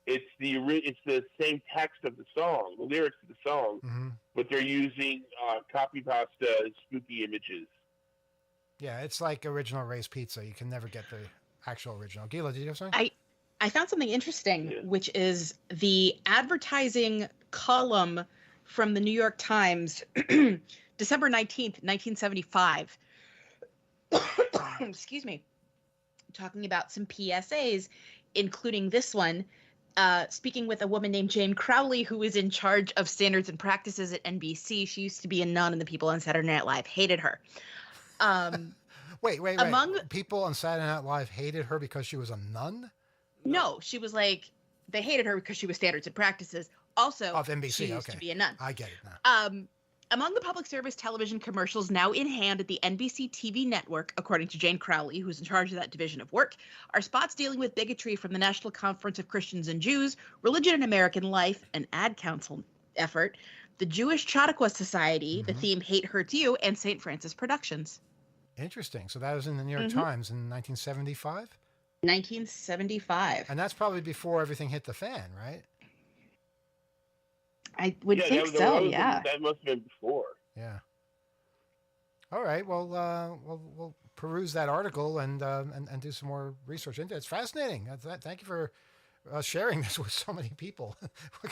It's the same text of the song, the lyrics of the song, but they're using copy pasta spooky images. Yeah, it's like original Ray's Pizza. You can never get the actual original. Gila, did you have something? I found something interesting, which is the advertising column from the New York Times, December 19th, 1975. Excuse me. Talking about some PSAs, including this one, speaking with a woman named Jane Crowley, who is in charge of standards and practices at NBC. She used to be a nun, and the people on Saturday Night Live hated her. Wait. Among people on Saturday Night Live hated her because she was a nun? No, she was like, they hated her because she was standards and practices. Also, of NBC, she used okay. to be a nun. I get it now. Among the public service television commercials now in hand at the NBC TV network, according to Jane Crowley, who's in charge of that division of work, are spots dealing with bigotry from the National Conference of Christians and Jews, Religion and American Life, and Ad Council effort, the Jewish Chautauqua Society, the Mhm. theme Hate Hurts You, and St. Francis Productions. Interesting. So that was in the New York Mhm. Times in 1975, 1975. and that's probably before everything hit the fan, right? I would Yeah, think so, yeah. that must have been before. Yeah. All right. Well, we'll peruse that article and do some more research into it. It's fascinating. Thank you for sharing this with so many people.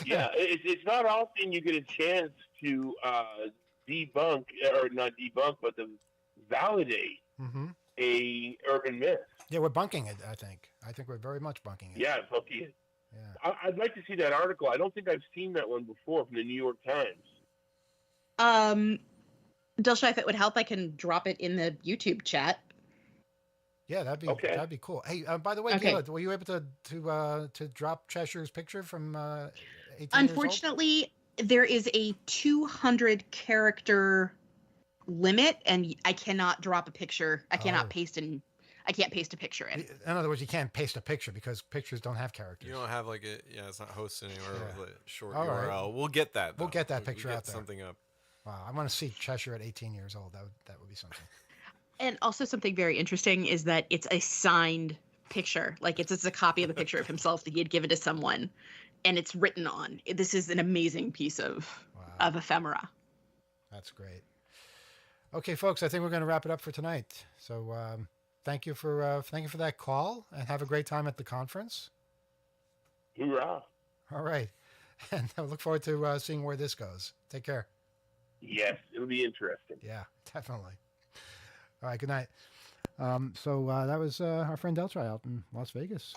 Yeah, it's not often you get a chance to debunk, or not debunk, but to validate Mm-hmm. a urban myth. Yeah, we're bunking it. I think we're very much bunking it. Yeah, Bucky. Yeah. I'd like to see that article. I don't think I've seen that one before from the New York Times. Delsha, if it would help, I can drop it in the YouTube chat. Yeah, that'd be Okay. that'd be cool. Hey, by the way, Okay. Gila, were you able to drop Cheshire's picture from 18 years old? Unfortunately, there is a 200 character limit, and I cannot drop a picture. I cannot Oh. I can't paste a picture in. In other words, you can't paste a picture because pictures don't have characters. You don't have like a it's not hosted anywhere Yeah. with a short All right. URL. We'll get that. We'll though. get that picture get out there. Something up. Wow, I want to see Cheshire at 18 years old. That would be something. And also something very interesting is that it's a signed picture. Like it's a copy of a picture of himself that he had given to someone, and it's written on. This is an amazing piece of Wow, ephemera. that's great. Okay, folks, I think we're going to wrap it up for tonight. So thank you for that call, and have a great time at the conference. Hoorah! All right, and I look forward to seeing where this goes. Take care. Yes, it'll be interesting. Yeah, definitely. All right, good night. So that was our friend Deltry out in Las Vegas.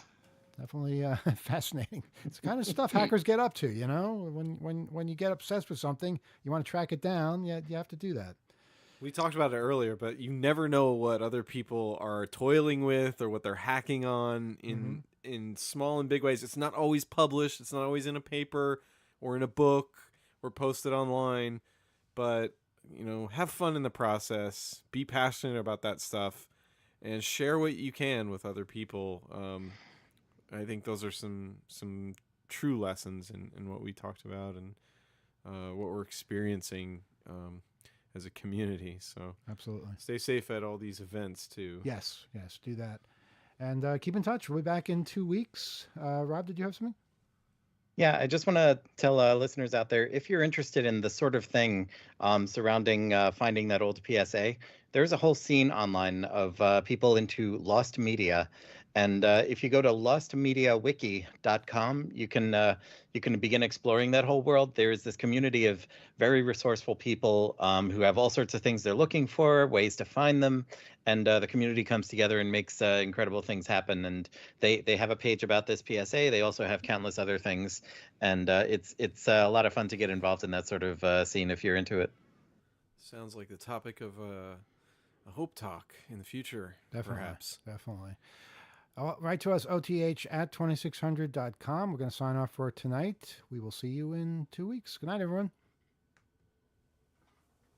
Definitely fascinating. It's the kind of stuff hackers get up to, you know. When you get obsessed with something, you want to track it down. You have to do that. We talked about it earlier, but you never know what other people are toiling with or what they're hacking on in small and big ways. It's not always published. It's not always in a paper or in a book or posted online. But, you know, have fun in the process. Be passionate about that stuff and share what you can with other people. I think those are some true lessons in what we talked about and what we're experiencing as a community. So Absolutely. stay safe at all these events too. Yes, do that. And keep in touch. We'll be back in 2 weeks. Rob, did you have something? Yeah, I just want to tell listeners out there, if you're interested in the sort of thing surrounding finding that old PSA, there's a whole scene online of people into lost media. And if you go to lostmediawiki.com, you can begin exploring that whole world. There's this community of very resourceful people who have all sorts of things they're looking for, ways to find them, and the community comes together and makes incredible things happen. And they have a page about this PSA. They also have countless other things, and it's a lot of fun to get involved in that sort of scene if you're into it. Sounds like the topic of a Hope Talk in the future, Definitely. perhaps. Definitely. Write to us, oth@2600.com. We're going to sign off for tonight. We will see you in 2 weeks. Good night, everyone.